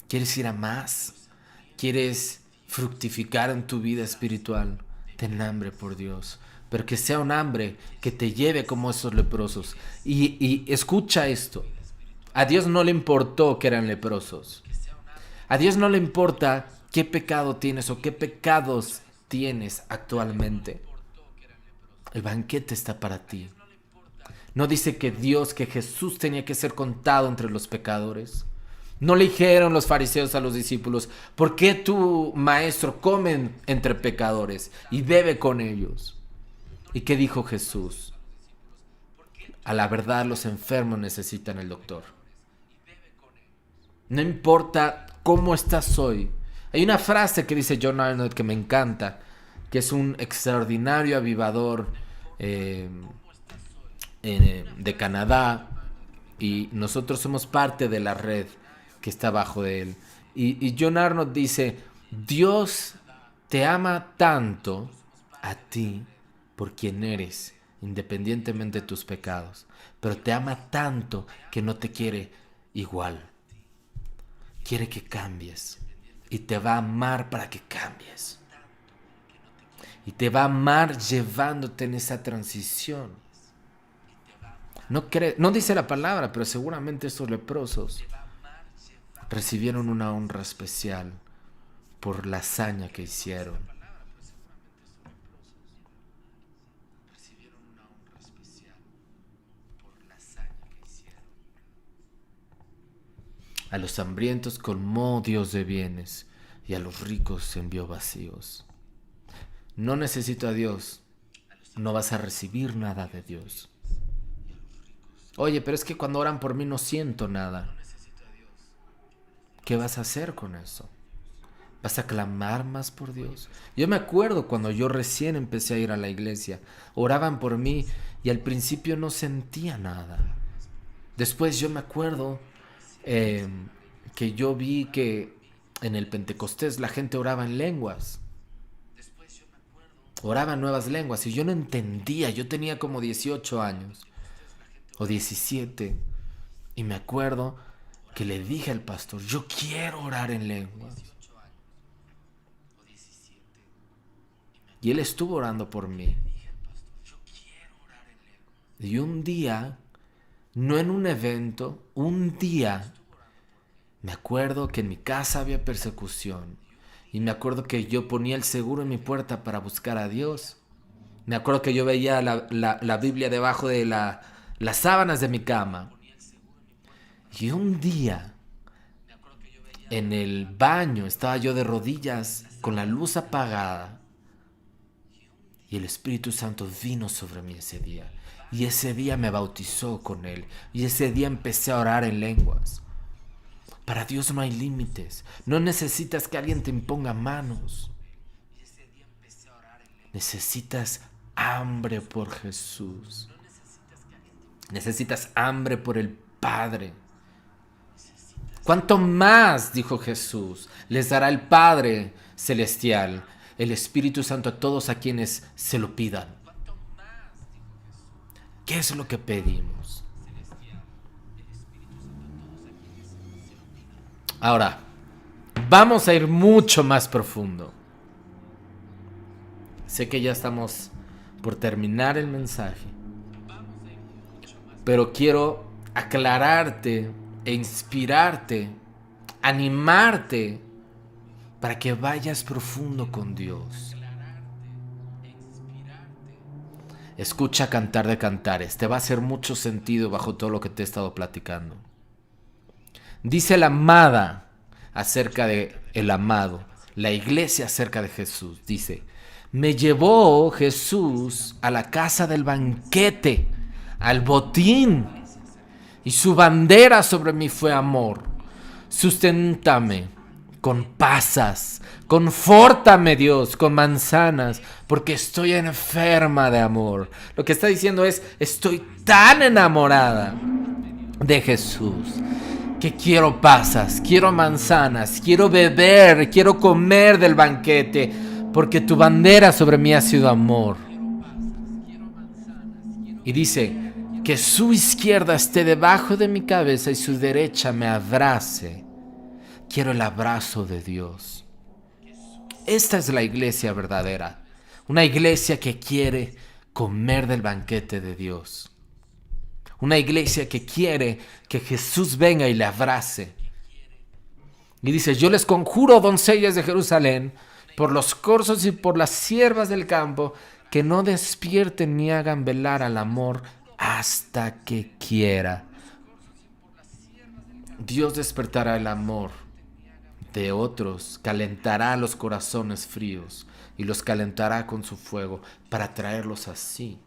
¿Quieres ir a más? ¿Quieres fructificar en tu vida espiritual? Ten hambre por Dios. Pero que sea un hambre que te lleve como esos leprosos. Y escucha esto. A Dios no le importó que eran leprosos. A Dios no le importa qué pecado tienes o qué pecados tienes actualmente. El banquete está para ti. No dice que Jesús tenía que ser contado entre los pecadores. No le dijeron los fariseos a los discípulos, ¿por qué tu maestro come entre pecadores y bebe con ellos? ¿Y qué dijo Jesús? A la verdad, los enfermos necesitan el doctor. No importa cómo estás hoy. Hay una frase que dice John Arnott que me encanta, que es un extraordinario avivador de Canadá, y nosotros somos parte de la red que está bajo de él. Y John Arnott dice, Dios te ama tanto a ti por quien eres, independientemente de tus pecados, pero te ama tanto que no te quiere igual. Quiere que cambies y te va a amar para que cambies. Y te va a amar llevándote en esa transición. No dice la palabra, pero seguramente estos leprosos recibieron una honra especial por la hazaña que hicieron. A los hambrientos colmó Dios de bienes y a los ricos envió vacíos. No necesito a Dios, no vas a recibir nada de Dios. Oye, pero es que cuando oran por mí no siento nada. ¿Qué vas a hacer con eso? ¿Vas a clamar más por Dios? Yo me acuerdo cuando yo recién empecé a ir a la iglesia, oraban por mí y al principio no sentía nada. Después yo me acuerdo que yo vi que en el Pentecostés la gente oraba en lenguas. Oraba en nuevas lenguas y yo no entendía. Yo tenía como 18 años o 17 y me acuerdo que le dije al pastor, yo quiero orar en lenguas. Y él estuvo orando por mí. Y un día, no en un evento, un día, me acuerdo que en mi casa había persecución. Y me acuerdo que yo ponía el seguro en mi puerta para buscar a Dios. Me acuerdo que yo veía la Biblia debajo de las sábanas de mi cama. Y un día, en el baño, estaba yo de rodillas con la luz apagada. Y el Espíritu Santo vino sobre mí ese día. Y ese día me bautizó con él. Y ese día empecé a orar en lenguas. Para Dios no hay límites. No necesitas que alguien te imponga manos. Necesitas hambre por Jesús. Necesitas hambre por el Padre. ¿Cuánto más, dijo Jesús, les dará el Padre Celestial, el Espíritu Santo a todos a quienes se lo pidan? ¿Qué es lo que pedimos? Ahora, vamos a ir mucho más profundo. Sé que ya estamos por terminar el mensaje, pero quiero aclararte e inspirarte, animarte para que vayas profundo con Dios. Escucha Cantar de Cantares, te va a hacer mucho sentido bajo todo lo que te he estado platicando. Dice la amada acerca de el amado, la iglesia acerca de Jesús. Dice, me llevó Jesús a la casa del banquete, al botín, y su bandera sobre mí fue amor. Susténtame con pasas, confórtame Dios con manzanas, porque estoy enferma de amor. Lo que está diciendo es, estoy tan enamorada de Jesús que quiero pasas, quiero manzanas, quiero beber, quiero comer del banquete, porque tu bandera sobre mí ha sido amor. Y dice, que su izquierda esté debajo de mi cabeza y su derecha me abrace. Quiero el abrazo de Dios. Esta es la iglesia verdadera. Una iglesia que quiere comer del banquete de Dios. Una iglesia que quiere que Jesús venga y le abrace. Y dice, yo les conjuro, doncellas de Jerusalén, por los corzos y por las siervas del campo, que no despierten ni hagan velar al amor hasta que quiera. Dios despertará el amor de otros, calentará los corazones fríos y los calentará con su fuego para traerlos así.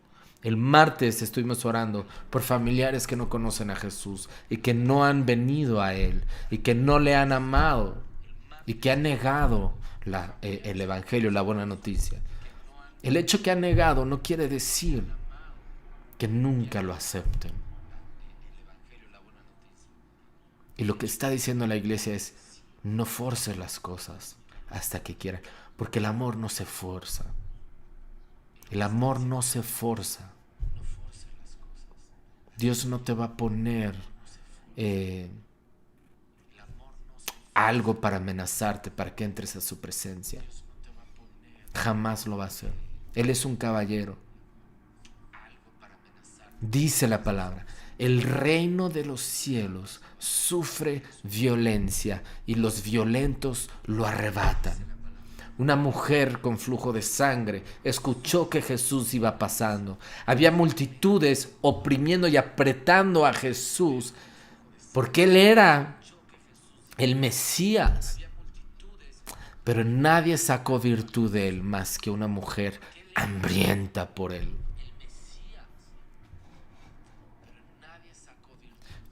El martes estuvimos orando por familiares que no conocen a Jesús y que no han venido a Él y que no le han amado y que han negado el Evangelio, la buena noticia. El hecho que han negado no quiere decir que nunca lo acepten. Y lo que está diciendo la iglesia es, no forces las cosas hasta que quieran, porque el amor no se fuerza. El amor no se forza. Dios no te va a poner algo para amenazarte, para que entres a su presencia. Jamás lo va a hacer. Él es un caballero. Dice la palabra, el reino de los cielos sufre violencia y los violentos lo arrebatan. Una mujer con flujo de sangre escuchó que Jesús iba pasando. Había multitudes oprimiendo y apretando a Jesús porque Él era el Mesías. Pero nadie sacó virtud de Él más que una mujer hambrienta por Él.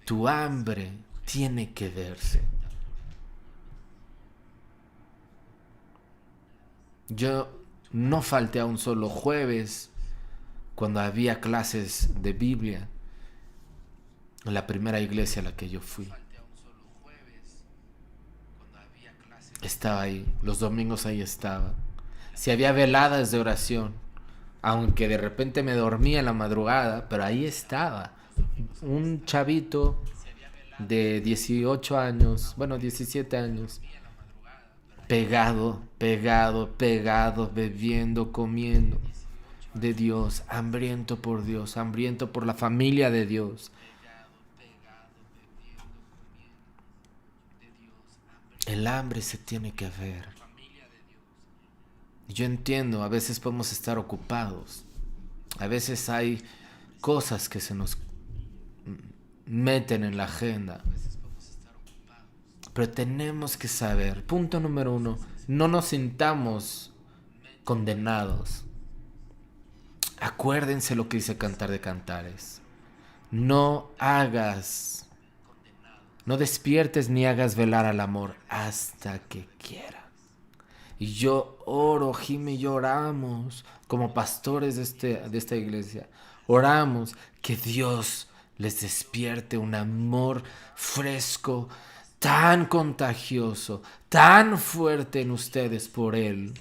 Tu hambre tiene que verse. Yo no falté a un solo jueves cuando había clases de Biblia en la primera iglesia a la que yo fui. Estaba ahí, los domingos ahí estaba. Si había veladas de oración, aunque de repente me dormía en la madrugada, pero ahí estaba. Un chavito de 18 años, 17 años, pegado, bebiendo, comiendo de Dios, hambriento por Dios, hambriento por la familia de Dios. El hambre se tiene que ver. Yo entiendo, a veces podemos estar ocupados, a veces hay cosas que se nos meten en la agenda, pero tenemos que saber, punto número 1, no nos sintamos condenados. Acuérdense lo que dice Cantar de Cantares. No despiertes ni hagas velar al amor hasta que quiera. Y yo oro, Jimmy y yo oramos como pastores de esta iglesia. Oramos que Dios les despierte un amor fresco, tan contagioso, tan fuerte en ustedes por Él,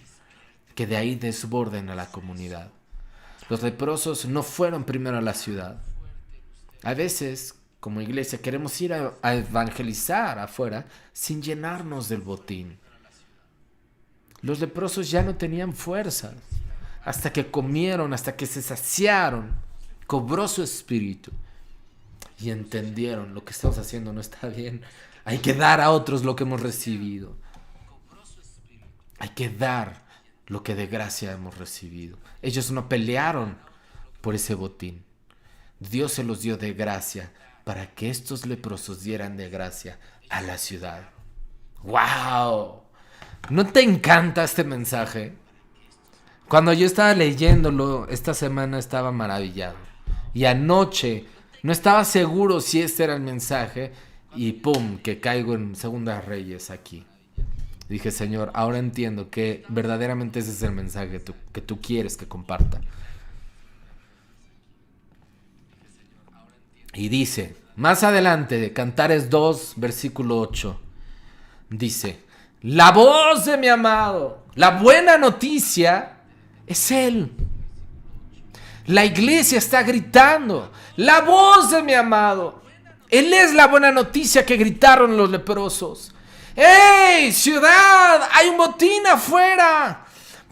que de ahí desborden a la comunidad. Los leprosos no fueron primero a la ciudad. A veces, como iglesia, queremos ir a evangelizar afuera sin llenarnos del botín. Los leprosos ya no tenían fuerzas hasta que comieron, hasta que se saciaron. Cobró su espíritu y entendieron: lo que estamos haciendo no está bien. Hay que dar a otros lo que hemos recibido. Hay que dar lo que de gracia hemos recibido. Ellos no pelearon por ese botín. Dios se los dio de gracia para que estos leprosos dieran de gracia a la ciudad. ¡Wow! ¿No te encanta este mensaje? Cuando yo estaba leyéndolo, esta semana estaba maravillado. Y anoche no estaba seguro si este era el mensaje. Y pum, que caigo en Segunda Reyes aquí. Dije, Señor, ahora entiendo que verdaderamente ese es el mensaje que tú quieres que comparta. Y dice, más adelante de Cantares 2, versículo 8, dice, la voz de mi amado, la buena noticia es Él. La iglesia está gritando, la voz de mi amado. Él es la buena noticia que gritaron los leprosos. ¡Ey, ciudad! ¡Hay un botín afuera!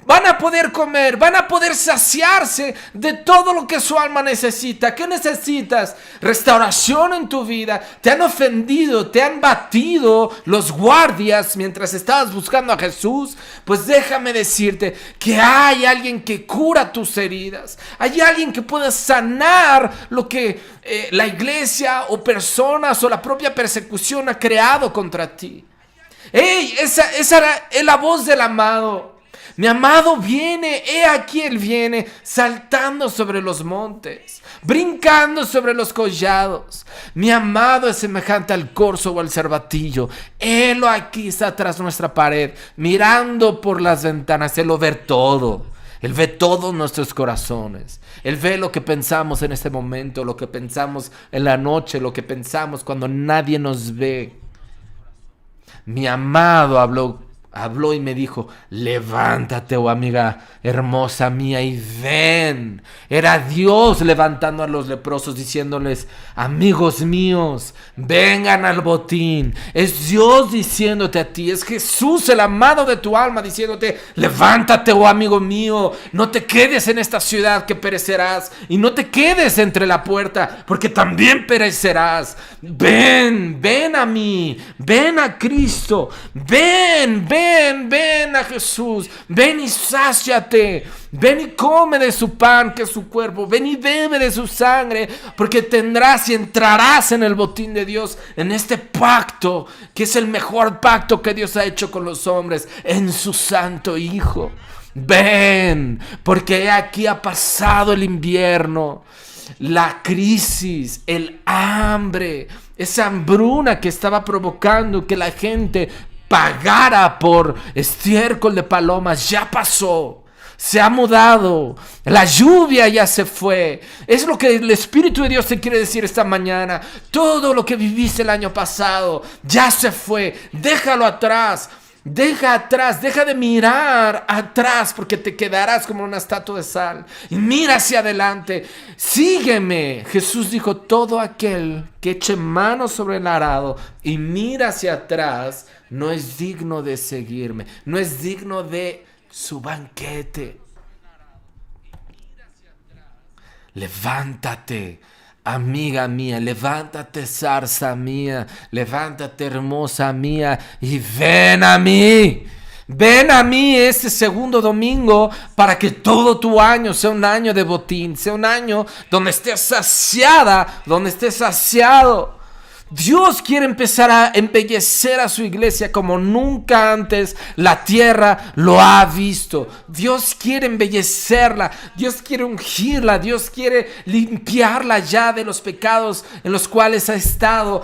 Van a poder comer, van a poder saciarse de todo lo que su alma necesita. ¿Qué necesitas? Restauración en tu vida. Te han ofendido, te han batido los guardias mientras estabas buscando a Jesús. Pues déjame decirte que hay alguien que cura tus heridas. Hay alguien que puede sanar lo que la iglesia o personas o la propia persecución ha creado contra ti. ¡Ey! Esa es la voz del amado. Mi amado viene, he aquí Él viene, saltando sobre los montes, brincando sobre los collados. Mi amado es semejante al corzo o al cervatillo. Él aquí está tras nuestra pared, mirando por las ventanas. Él lo ve todo. Él ve todos nuestros corazones. Él ve lo que pensamos en este momento, lo que pensamos en la noche, lo que pensamos cuando nadie nos ve. Mi amado habló y me dijo, levántate, oh amiga hermosa mía, y ven. Era Dios levantando a los leprosos, diciéndoles, amigos míos, vengan al botín. Es Dios diciéndote a ti, es Jesús, el amado de tu alma, diciéndote, levántate, oh amigo mío, no te quedes en esta ciudad que perecerás, y no te quedes entre la puerta, porque también perecerás. Ven a mí, ven a Cristo, ven a Jesús, ven y sáciate, ven y come de su pan que es su cuerpo, ven y bebe de su sangre, porque tendrás y entrarás en el botín de Dios, en este pacto, que es el mejor pacto que Dios ha hecho con los hombres, en su santo Hijo. Ven, porque aquí ha pasado el invierno, la crisis, el hambre, esa hambruna que estaba provocando que la gente pagara por estiércol de palomas, ya pasó, se ha mudado, la lluvia ya se fue. Es lo que el Espíritu de Dios te quiere decir esta mañana. Todo lo que viviste el año pasado ya se fue, déjalo atrás. Deja de mirar atrás, porque te quedarás como una estatua de sal. Y mira hacia adelante, sígueme. Jesús dijo, todo aquel que eche mano sobre el arado y mira hacia atrás, no es digno de seguirme, no es digno de su banquete. Levántate, amiga mía, levántate, zarza mía, levántate, hermosa mía, y ven a mí. Ven a mí este segundo domingo para que todo tu año sea un año de botín, sea un año donde estés saciada, donde estés saciado. Dios quiere empezar a embellecer a su iglesia como nunca antes la tierra lo ha visto. Dios quiere embellecerla, Dios quiere ungirla, Dios quiere limpiarla ya de los pecados en los cuales ha estado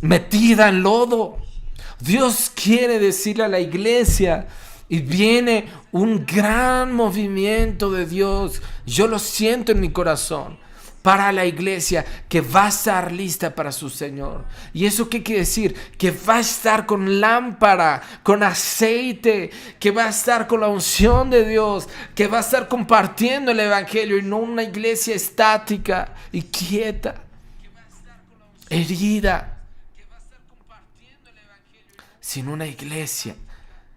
metida en lodo. Dios quiere decirle a la iglesia, y viene un gran movimiento de Dios. Yo lo siento en mi corazón, para la iglesia que va a estar lista para su Señor. ¿Y eso qué quiere decir? Que va a estar con lámpara, con aceite, que va a estar con la unción de Dios, que va a estar compartiendo el evangelio, y no una iglesia estática y quieta, herida, sino una iglesia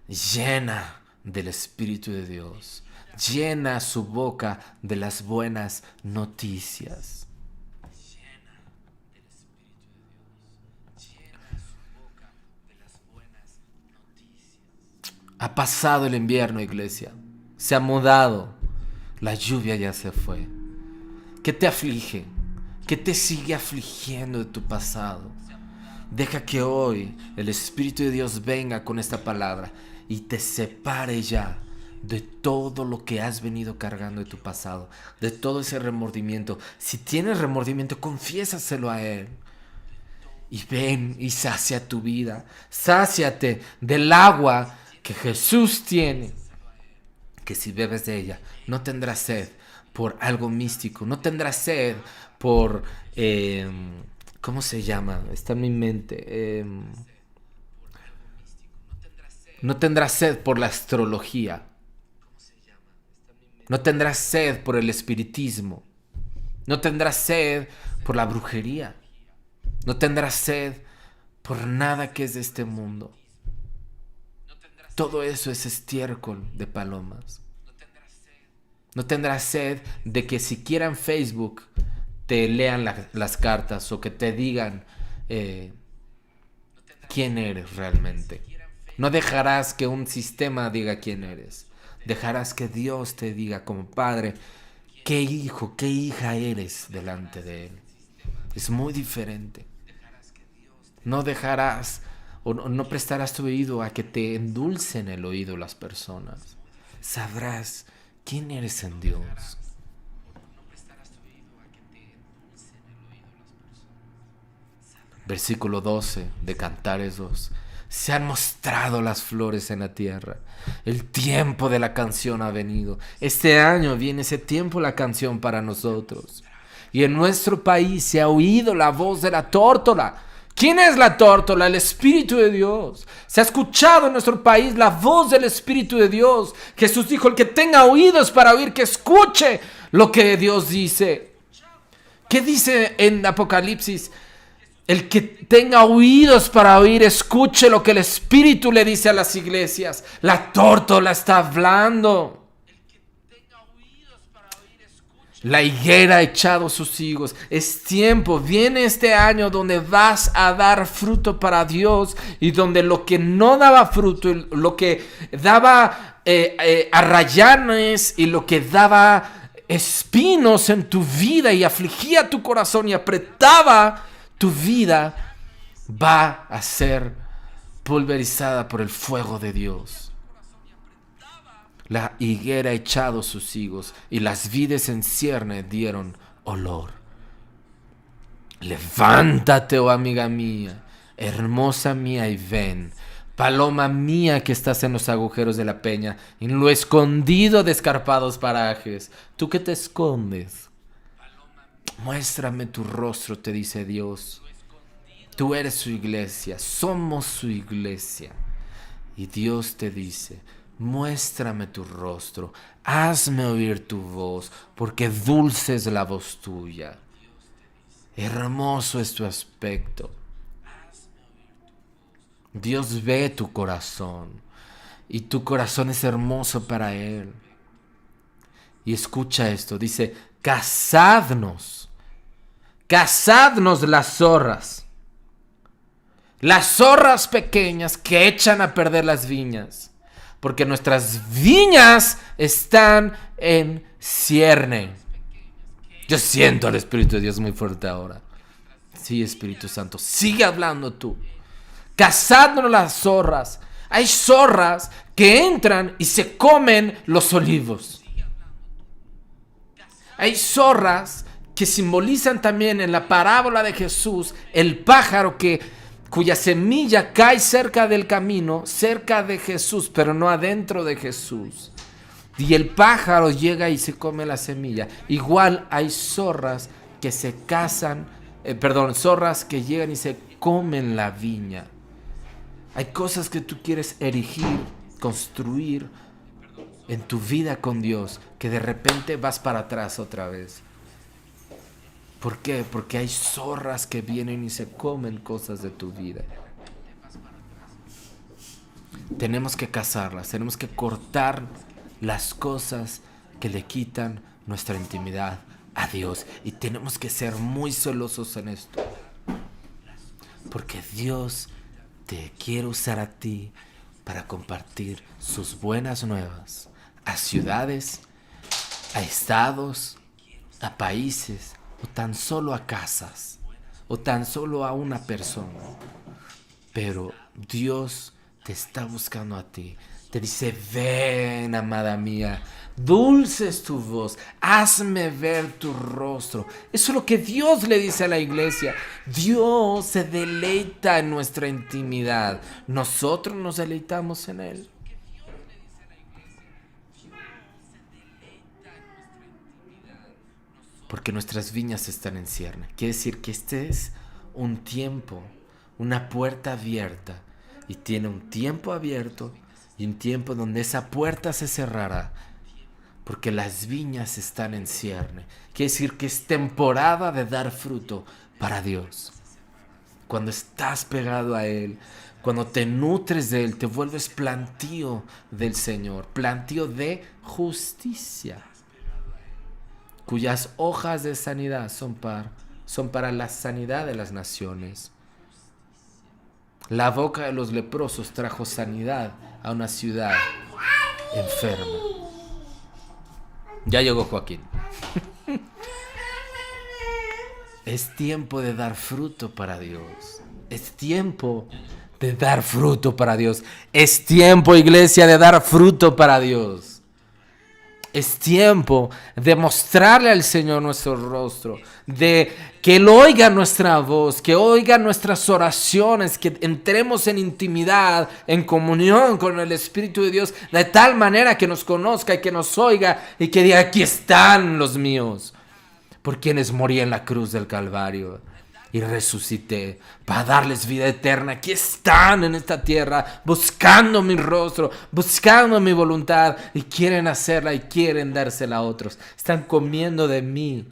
llena del Espíritu de Dios. Llena su boca de las buenas noticias. Ha pasado el invierno, iglesia. Se ha mudado. La lluvia ya se fue. ¿Qué te aflige? ¿Qué te sigue afligiendo de tu pasado? Deja que hoy el Espíritu de Dios venga con esta palabra y te separe ya de todo lo que has venido cargando de tu pasado, de todo ese remordimiento. Si tienes remordimiento, confiésaselo a Él. Y ven y sacia tu vida. Sáciate del agua que Jesús tiene, que si bebes de ella no tendrás sed por algo místico, no tendrás sed por ¿cómo se llama? Está en mi mente. No tendrás sed por la astrología, no tendrás sed por el espiritismo, no tendrás sed por la brujería, no tendrás sed por nada que es de este mundo. Todo eso es estiércol de palomas. No tendrás sed de que siquiera en Facebook te lean las cartas o que te digan quién eres realmente. No dejarás que un sistema diga quién eres. Dejarás que Dios te diga como padre qué hijo, qué hija eres delante de Él. Es muy diferente. No dejarás o no prestarás tu oído a que te endulcen el oído las personas. Sabrás quién eres en Dios. Versículo 12 de Cantares 2. Se han mostrado las flores en la tierra. El tiempo de la canción ha venido. Este año viene ese tiempo la canción para nosotros. Y en nuestro país se ha oído la voz de la tórtola. ¿Quién es la tórtola? El Espíritu de Dios. Se ha escuchado en nuestro país la voz del Espíritu de Dios. Jesús dijo, el que tenga oídos para oír, que escuche lo que Dios dice. ¿Qué dice en Apocalipsis? El que tenga oídos para oír, escuche lo que el Espíritu le dice a las iglesias. La tórtola está hablando. La higuera ha echado sus higos. Es tiempo, viene este año donde vas a dar fruto para Dios y donde lo que no daba fruto, lo que daba arrayanes y lo que daba espinos en tu vida y afligía tu corazón y apretaba tu vida, va a ser pulverizada por el fuego de Dios. La higuera ha echado sus higos y las vides en cierne dieron olor. Levántate, oh amiga mía, hermosa mía, y ven. Paloma mía que estás en los agujeros de la peña, en lo escondido de escarpados parajes. ¿Tú que te escondes? Muéstrame tu rostro, te dice Dios. Tú eres su iglesia, somos su iglesia. Y Dios te dice, muéstrame tu rostro, hazme oír tu voz, porque dulce es la voz tuya. Hermoso es tu aspecto. Dios ve tu corazón y tu corazón es hermoso para Él. Y escucha esto, dice, cazadnos las zorras. Las zorras pequeñas que echan a perder las viñas. Porque nuestras viñas están en cierne. Yo siento al Espíritu de Dios muy fuerte ahora. Sí, Espíritu Santo, sigue hablando tú. Cazadnos las zorras. Hay zorras que entran y se comen los olivos. Hay zorras que simbolizan también en la parábola de Jesús el pájaro cuya semilla cae cerca del camino, cerca de Jesús, pero no adentro de Jesús. Y el pájaro llega y se come la semilla. Igual hay zorras que se casan, zorras que llegan y se comen la viña. Hay cosas que tú quieres erigir, construir en tu vida con Dios, que de repente vas para atrás otra vez. ¿Por qué? Porque hay zorras que vienen y se comen cosas de tu vida. Tenemos que cazarlas, tenemos que cortar las cosas que le quitan nuestra intimidad a Dios. Y tenemos que ser muy celosos en esto. Porque Dios te quiere usar a ti para compartir sus buenas nuevas a ciudades, a estados, a países, o tan solo a casas, o tan solo a una persona. Pero Dios te está buscando a ti. Te dice, ven, amada mía, dulce es tu voz, hazme ver tu rostro. Eso es lo que Dios le dice a la iglesia. Dios se deleita en nuestra intimidad. Nosotros nos deleitamos en Él. Porque nuestras viñas están en cierne. Quiere decir que este es un tiempo, una puerta abierta. Y tiene un tiempo abierto y un tiempo donde esa puerta se cerrará. Porque las viñas están en cierne. Quiere decir que es temporada de dar fruto para Dios. Cuando estás pegado a Él, cuando te nutres de Él, te vuelves plantío del Señor. Plantío de justicia. Cuyas hojas de sanidad son para la sanidad de las naciones. La boca de los leprosos trajo sanidad a una ciudad enferma. Ya llegó Joaquín. Es tiempo de dar fruto para Dios. Es tiempo de dar fruto para Dios. Es tiempo, iglesia, de dar fruto para Dios. Es tiempo de mostrarle al Señor nuestro rostro, de que Él oiga nuestra voz, que oiga nuestras oraciones, que entremos en intimidad, en comunión con el Espíritu de Dios, de tal manera que nos conozca y que nos oiga y que diga, aquí están los míos, por quienes morí en la cruz del Calvario y resucité para darles vida eterna. Aquí están en esta tierra buscando mi rostro, buscando mi voluntad y quieren hacerla y quieren dársela a otros. Están comiendo de mí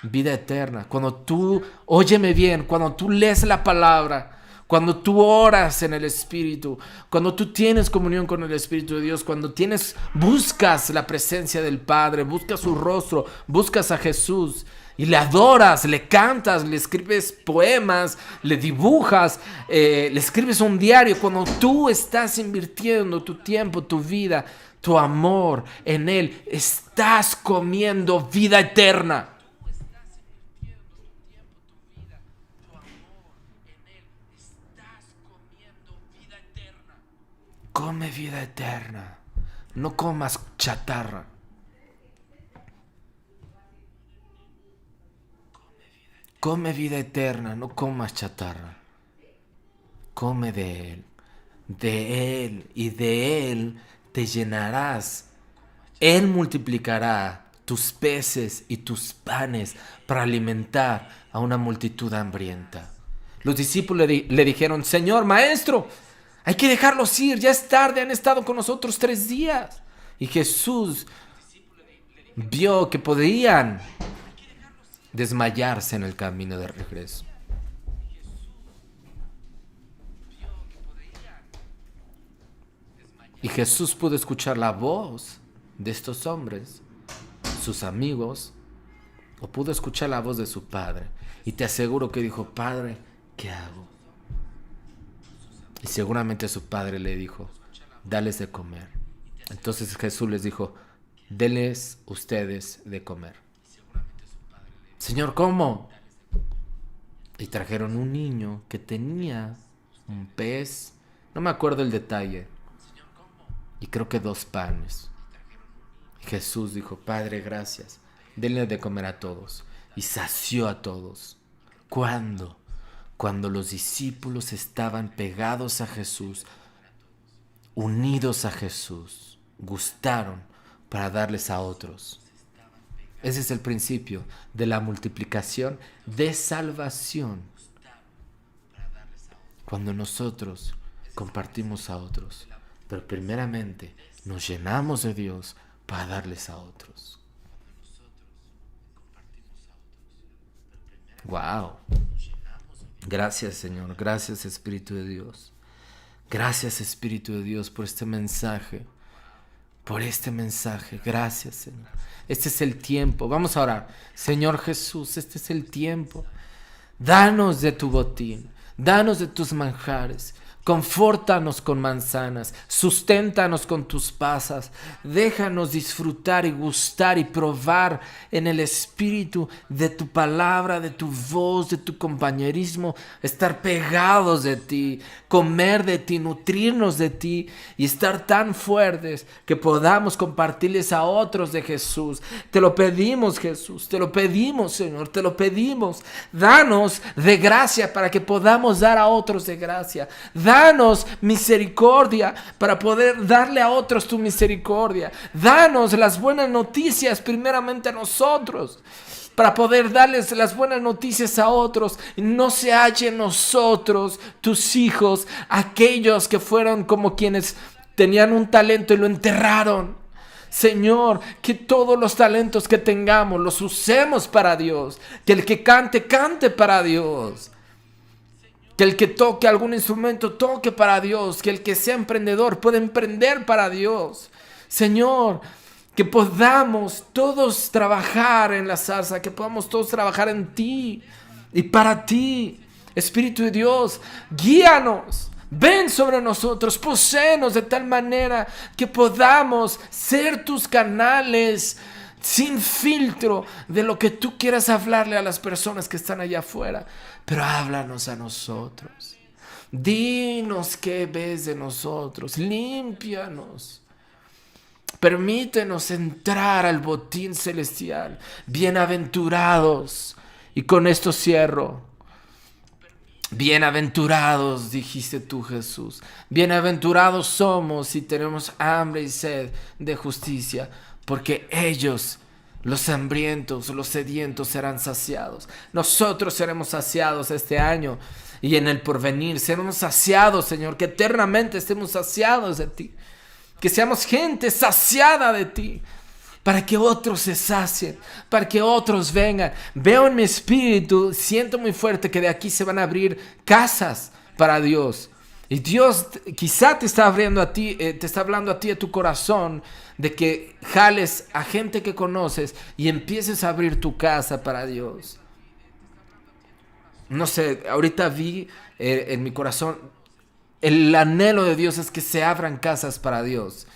vida eterna. Cuando tú, óyeme bien, cuando tú lees la palabra, cuando tú oras en el Espíritu, cuando tú tienes comunión con el Espíritu de Dios, cuando buscas la presencia del Padre, buscas su rostro, buscas a Jesús y le adoras, le cantas, le escribes poemas, le dibujas, le escribes un diario. Cuando tú estás invirtiendo tu tiempo, tu vida, tu amor en Él, estás comiendo vida eterna. Come vida eterna. No comas chatarra. Come vida eterna, no comas chatarra. Come de Él. De Él y de Él te llenarás. Él multiplicará tus peces y tus panes para alimentar a una multitud hambrienta. Los discípulos le dijeron, Señor, Maestro, hay que dejarlos ir, ya es tarde, han estado con nosotros 3 días. Y Jesús vio que podían desmayarse en el camino de regreso. Y Jesús pudo escuchar la voz de estos hombres, sus amigos, o pudo escuchar la voz de su padre. Y te aseguro que dijo, Padre, ¿qué hago? Y seguramente su padre le dijo, dales de comer. Entonces Jesús les dijo, denles ustedes de comer. Señor, ¿cómo? Y trajeron un niño que tenía un pez, no me acuerdo el detalle, y creo que 2 panes. Jesús dijo, Padre, gracias, denle de comer a todos. Y sació a todos. ¿Cuándo? Cuando los discípulos estaban pegados a Jesús, unidos a Jesús, gustaron para darles a otros. Ese es el principio de la multiplicación de salvación. Cuando nosotros compartimos a otros, pero primeramente nos llenamos de Dios para darles a otros. Wow. Gracias, Señor. Gracias, Espíritu de Dios. Gracias, Espíritu de Dios, por este mensaje. Por este mensaje. Gracias, Señor. Este es el tiempo. Vamos a orar. Señor Jesús, este es el tiempo. Danos de tu botín. Danos de tus manjares. Confórtanos con manzanas, susténtanos con tus pasas, déjanos disfrutar y gustar y probar en el espíritu de tu palabra, de tu voz, de tu compañerismo, estar pegados de ti, comer de ti, nutrirnos de ti y estar tan fuertes que podamos compartirles a otros de Jesús. Te lo pedimos, Jesús, te lo pedimos, Señor, te lo pedimos. Danos de gracia para que podamos dar a otros de gracia. Danos misericordia para poder darle a otros tu misericordia. Danos las buenas noticias primeramente a nosotros, para poder darles las buenas noticias a otros. No se hallen nosotros, tus hijos, aquellos que fueron como quienes tenían un talento y lo enterraron. Señor, que todos los talentos que tengamos los usemos para Dios. Que el que cante, cante para Dios. Que el que toque algún instrumento, toque para Dios. Que el que sea emprendedor pueda emprender para Dios. Señor, que podamos todos trabajar en la zarza. Que podamos todos trabajar en ti y para ti. Espíritu de Dios, guíanos. Ven sobre nosotros, poséenos de tal manera que podamos ser tus canales sin filtro de lo que tú quieras hablarle a las personas que están allá afuera. Pero háblanos a nosotros. Dinos qué ves de nosotros. Límpianos. Permítenos entrar al botín celestial. Bienaventurados. Y con esto cierro. Bienaventurados, dijiste tú, Jesús. Bienaventurados somos si tenemos hambre y sed de justicia, porque ellos, los hambrientos, los sedientos, serán saciados. Nosotros seremos saciados este año y en el porvenir. Seremos saciados, Señor, que eternamente estemos saciados de ti. Que seamos gente saciada de ti. Para que otros se sacien, para que otros vengan. Veo en mi espíritu, siento muy fuerte que de aquí se van a abrir casas para Dios. Y Dios quizá te está abriendo a ti, te está hablando a ti a tu corazón, de que jales a gente que conoces y empieces a abrir tu casa para Dios. No sé, ahorita vi en mi corazón, el anhelo de Dios es que se abran casas para Dios.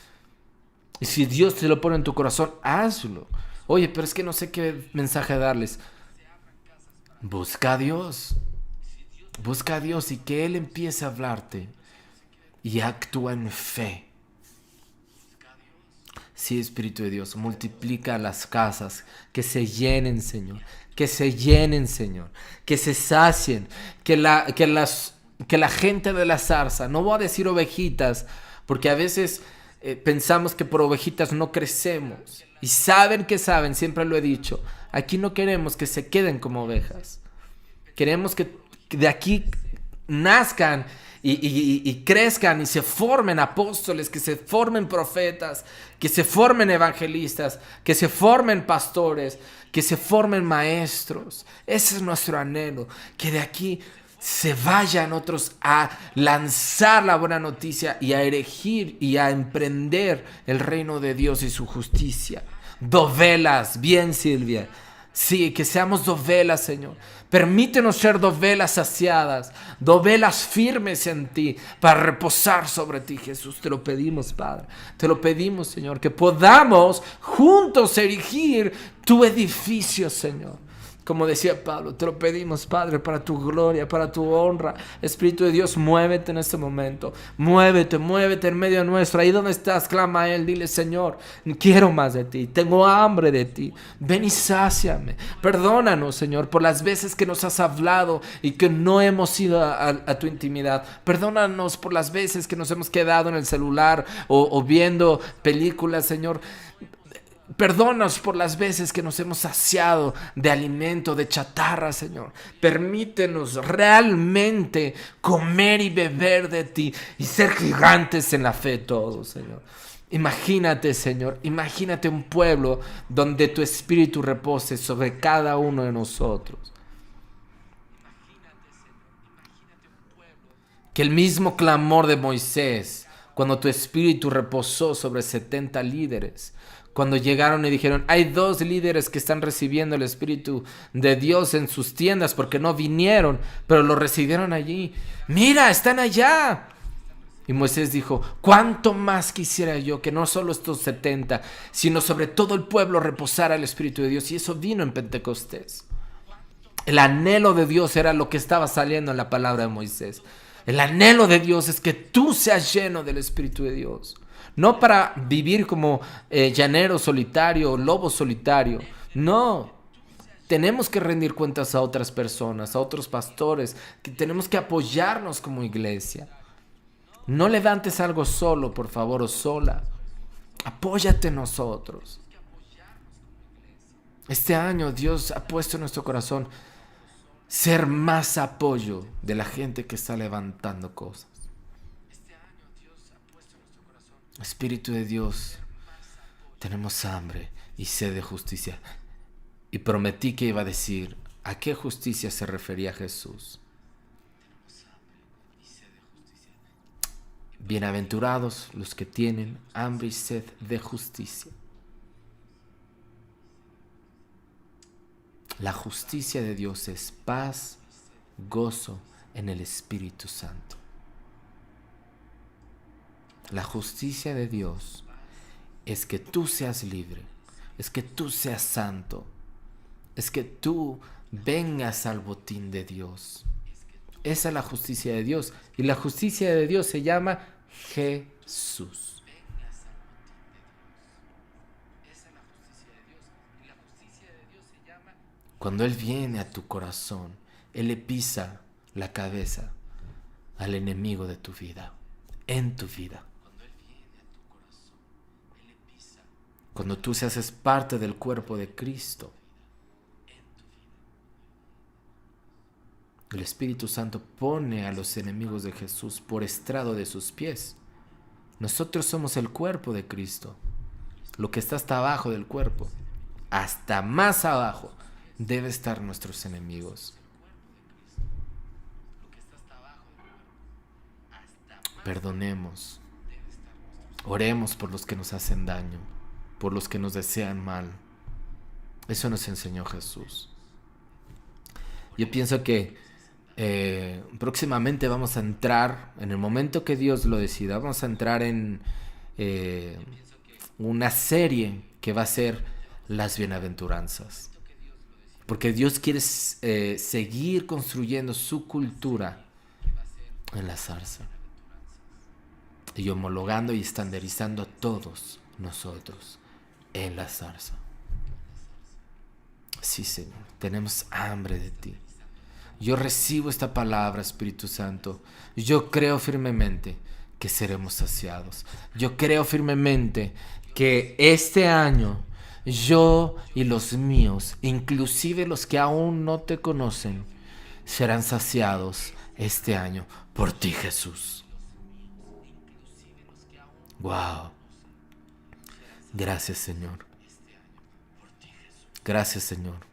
Y si Dios te lo pone en tu corazón, hazlo. Oye, pero es que no sé qué mensaje darles. Busca a Dios. Busca a Dios y que Él empiece a hablarte. Y actúa en fe. Sí, Espíritu de Dios, multiplica las casas. Que se llenen, Señor. Que se llenen, Señor. Que se sacien. Que la gente de la zarza, no voy a decir ovejitas, porque a veces pensamos que por ovejitas no crecemos. Y saben que saben, siempre lo he dicho. Aquí no queremos que se queden como ovejas. Queremos que de aquí nazcan y crezcan y se formen apóstoles, que se formen profetas, que se formen evangelistas, que se formen pastores, que se formen maestros. Ese es nuestro anhelo, que de aquí se vayan otros a lanzar la buena noticia y a erigir y a emprender el reino de Dios y su justicia. Dovelas, bien, Silvia. Sí, que seamos dovelas, Señor. Permítenos ser dovelas saciadas, dovelas firmes en ti, para reposar sobre ti, Jesús. Te lo pedimos, Padre. Te lo pedimos, Señor, que podamos juntos erigir tu edificio, Señor. Como decía Pablo, te lo pedimos, Padre, para tu gloria, para tu honra. Espíritu de Dios, muévete en este momento. Muévete en medio nuestro. Ahí donde estás, clama a Él. Dile, Señor, quiero más de ti. Tengo hambre de ti. Ven y sáciame. Perdónanos, Señor, por las veces que nos has hablado y que no hemos ido a tu intimidad. Perdónanos por las veces que nos hemos quedado en el celular o viendo películas, Señor. Perdónanos por las veces que nos hemos saciado de alimento, de chatarra, Señor. Permítenos realmente comer y beber de ti y ser gigantes en la fe todos, Señor. Imagínate, Señor, imagínate un pueblo donde tu espíritu repose sobre cada uno de nosotros. Que el mismo clamor de Moisés, cuando tu espíritu reposó sobre 70 líderes, cuando llegaron y dijeron, hay 2 líderes que están recibiendo el Espíritu de Dios en sus tiendas porque no vinieron, pero lo recibieron allí. Mira, están allá. Y Moisés dijo, ¿cuánto más quisiera yo que no solo estos 70, sino sobre todo el pueblo reposara el Espíritu de Dios? Y eso vino en Pentecostés. El anhelo de Dios era lo que estaba saliendo en la palabra de Moisés. El anhelo de Dios es que tú seas lleno del Espíritu de Dios. No para vivir como llanero solitario o lobo solitario. No. Tenemos que rendir cuentas a otras personas, a otros pastores, que tenemos que apoyarnos como iglesia. No levantes algo solo, por favor, o sola. Apóyate en nosotros. Este año Dios ha puesto en nuestro corazón ser más apoyo de la gente que está levantando cosas. Espíritu de Dios, tenemos hambre y sed de justicia. Y prometí que iba a decir a qué justicia se refería Jesús. Bienaventurados los que tienen hambre y sed de justicia. La justicia de Dios es paz, gozo en el Espíritu Santo. La justicia de Dios es que tú seas libre, es que tú seas santo, es que tú vengas al botín de Dios. Esa es la justicia de Dios. Y la justicia de Dios se llama Jesús. Cuando Él viene a tu corazón, Él le pisa la cabeza al enemigo de tu vida, en tu vida. Cuando tú se haces parte del cuerpo de Cristo, el Espíritu Santo pone a los enemigos de Jesús por estrado de sus pies. Nosotros somos el cuerpo de Cristo. Lo que está hasta abajo del cuerpo, hasta más abajo, debe estar nuestros enemigos. Perdonemos. Oremos por los que nos hacen daño, por los que nos desean mal. Eso nos enseñó Jesús. Yo pienso que próximamente vamos a entrar, en el momento que Dios lo decida, vamos a entrar en una serie que va a ser las bienaventuranzas. Porque Dios quiere seguir construyendo su cultura en la zarza. Y homologando y estandarizando a todos nosotros en la zarza. Sí, Señor, tenemos hambre de ti. Yo recibo esta palabra, Espíritu Santo. Yo creo firmemente que seremos saciados. Yo creo firmemente que este año yo y los míos, inclusive los que aún no te conocen, serán saciados este año por ti, Jesús. Wow. Gracias, Señor. Gracias, Señor.